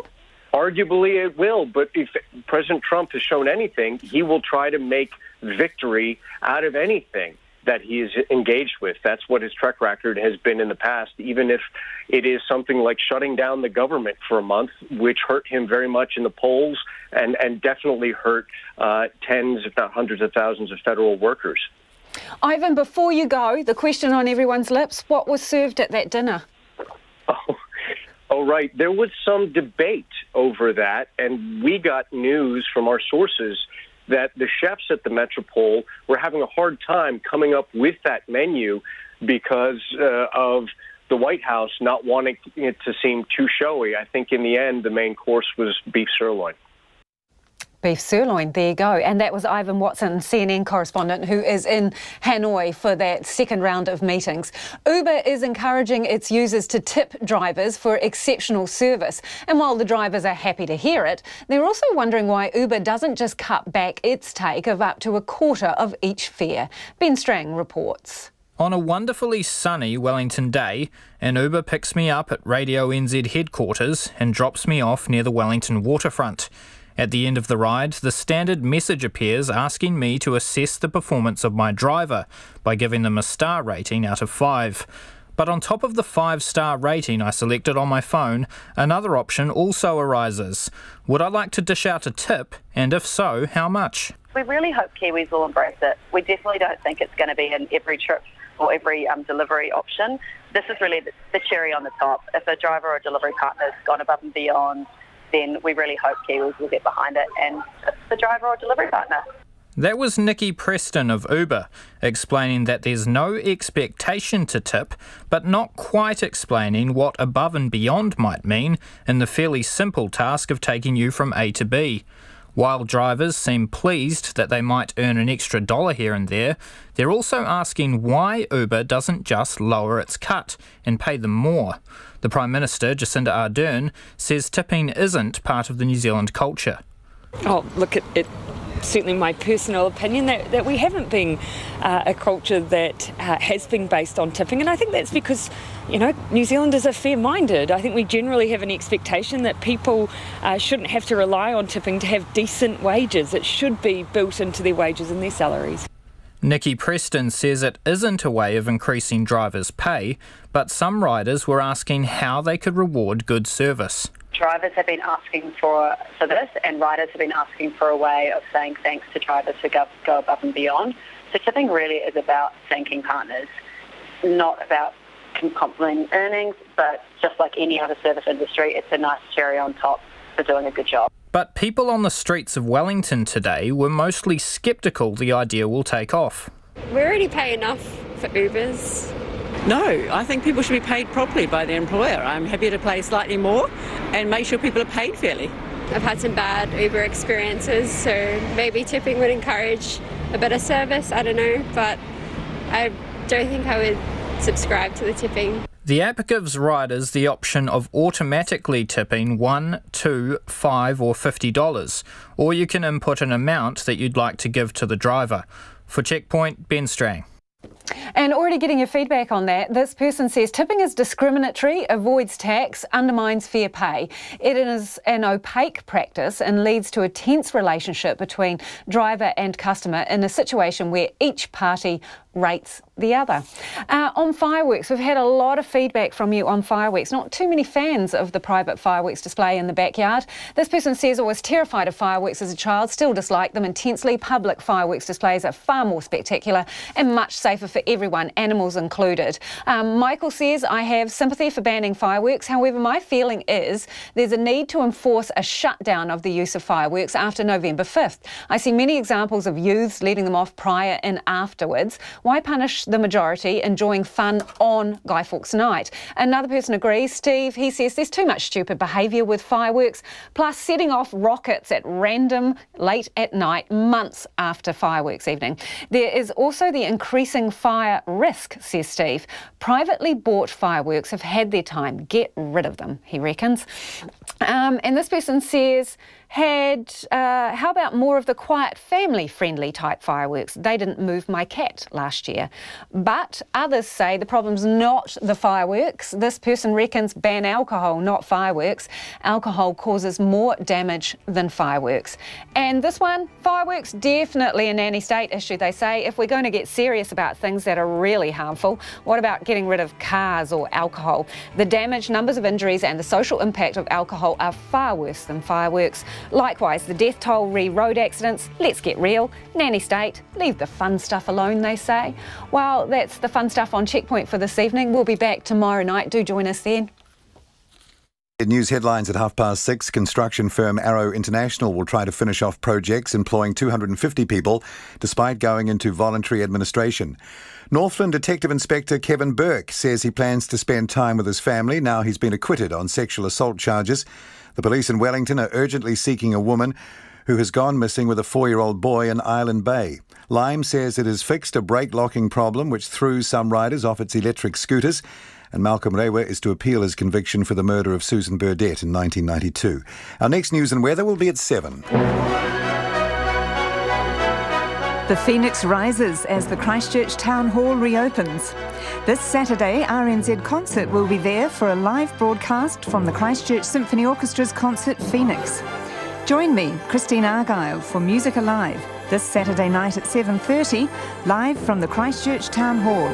Arguably it will, but if President Trump has shown anything, he will try to make victory out of anything that he is engaged with. That's what his track record has been in the past, even if it is something like shutting down the government for a month, which hurt him very much in the polls and definitely hurt tens, if not hundreds of thousands of federal workers. Ivan, before you go, the question on everyone's lips, what was served at that dinner? Oh, right. There was some debate over that, and we got news from our sources that the chefs at the Metropole were having a hard time coming up with that menu because of the White House not wanting it to seem too showy. I think in the end, the main course was beef sirloin. Beef sirloin, there you go. And that was Ivan Watson, CNN correspondent, who is in Hanoi for that second round of meetings. Uber is encouraging its users to tip drivers for exceptional service. And while the drivers are happy to hear it, they're also wondering why Uber doesn't just cut back its take of up to a quarter of each fare. Ben Strang reports. On a wonderfully sunny Wellington day, an Uber picks me up at Radio NZ headquarters and drops me off near the Wellington waterfront. At the end of the ride, the standard message appears asking me to assess the performance of my driver by giving them a star rating out of 5. But on top of the 5-star rating I selected on my phone, another option also arises. Would I like to dish out a tip, and if so, how much? We really hope Kiwis will embrace it. We definitely don't think it's going to be in every trip or every delivery option. This is really the cherry on the top. If a driver or delivery partner's gone above and beyond, then we really hope Kiwis will get behind it and the driver or delivery partner. That was Nikki Preston of Uber, explaining that there's no expectation to tip, but not quite explaining what above and beyond might mean in the fairly simple task of taking you from A to B. While drivers seem pleased that they might earn an extra $1 here and there, they're also asking why Uber doesn't just lower its cut and pay them more. The Prime Minister, Jacinda Ardern, says tipping isn't part of the New Zealand culture. Oh, look, it's certainly my personal opinion that we haven't been a culture that has been based on tipping, and I think that's because, you know, New Zealanders are fair-minded. I think we generally have an expectation that people shouldn't have to rely on tipping to have decent wages. It should be built into their wages and their salaries. Nikki Preston says it isn't a way of increasing drivers' pay, but some riders were asking how they could reward good service. Drivers have been asking for this, and riders have been asking for a way of saying thanks to drivers who go above and beyond. So tipping really is about thanking partners, not about complimenting earnings, but just like any other service industry, it's a nice cherry on top for doing a good job. But people on the streets of Wellington today were mostly sceptical the idea will take off. We already pay enough for Ubers. No, I think people should be paid properly by their employer. I'm happy to pay slightly more and make sure people are paid fairly. I've had some bad Uber experiences, so maybe tipping would encourage a better service, I don't know, but I don't think I would subscribe to the tipping. The app gives riders the option of automatically tipping $1, $2, $5 or $50, or you can input an amount that you'd like to give to the driver. For Checkpoint, Ben Strang. And already getting your feedback on that, this person says tipping is discriminatory, avoids tax, undermines fair pay. It is an opaque practice and leads to a tense relationship between driver and customer in a situation where each party rates the other. On fireworks, we've had a lot of feedback from you on fireworks. Not too many fans of the private fireworks display in the backyard. This person says I was terrified of fireworks as a child, still dislike them intensely. Public fireworks displays are far more spectacular and much safer for everyone, animals included. Michael says, I have sympathy for banning fireworks. However, my feeling is there's a need to enforce a shutdown of the use of fireworks after November 5th. I see many examples of youths letting them off prior and afterwards. Why punish the majority enjoying fun on Guy Fawkes night? Another person agrees, Steve. He says there's too much stupid behaviour with fireworks, plus setting off rockets at random late at night, months after fireworks evening. There is also the increasing fire risk, says Steve. Privately bought fireworks have had their time. Get rid of them, he reckons. And this person says, how about more of the quiet, family-friendly type fireworks? They didn't move my cat last year. But others say the problem's not the fireworks. This person reckons ban alcohol, not fireworks. Alcohol causes more damage than fireworks. And this one, fireworks, definitely a nanny state issue, they say. If we're going to get serious about things that are really harmful, what about getting rid of cars or alcohol? The damage, numbers of injuries and the social impact of alcohol are far worse than fireworks. Likewise, the death toll re road accidents, let's get real. Nanny state, leave the fun stuff alone, they say. Well, that's the fun stuff on Checkpoint for this evening. We'll be back tomorrow night. Do join us then. News headlines at 6:30. Construction firm Arrow International will try to finish off projects employing 250 people despite going into voluntary administration. Northland Detective Inspector Kevin Burke says he plans to spend time with his family now he's been acquitted on sexual assault charges. The police in Wellington are urgently seeking a woman who has gone missing with a 4-year-old boy in Island Bay. Lime says it has fixed a brake-locking problem which threw some riders off its electric scooters. And Malcolm Rewa is to appeal his conviction for the murder of Susan Burdett in 1992. Our next news and weather will be at 7. The Phoenix rises as the Christchurch Town Hall reopens. This Saturday, RNZ Concert will be there for a live broadcast from the Christchurch Symphony Orchestra's Concert Phoenix. Join me, Christine Argyle, for Music Alive this Saturday night at 7:30, live from the Christchurch Town Hall.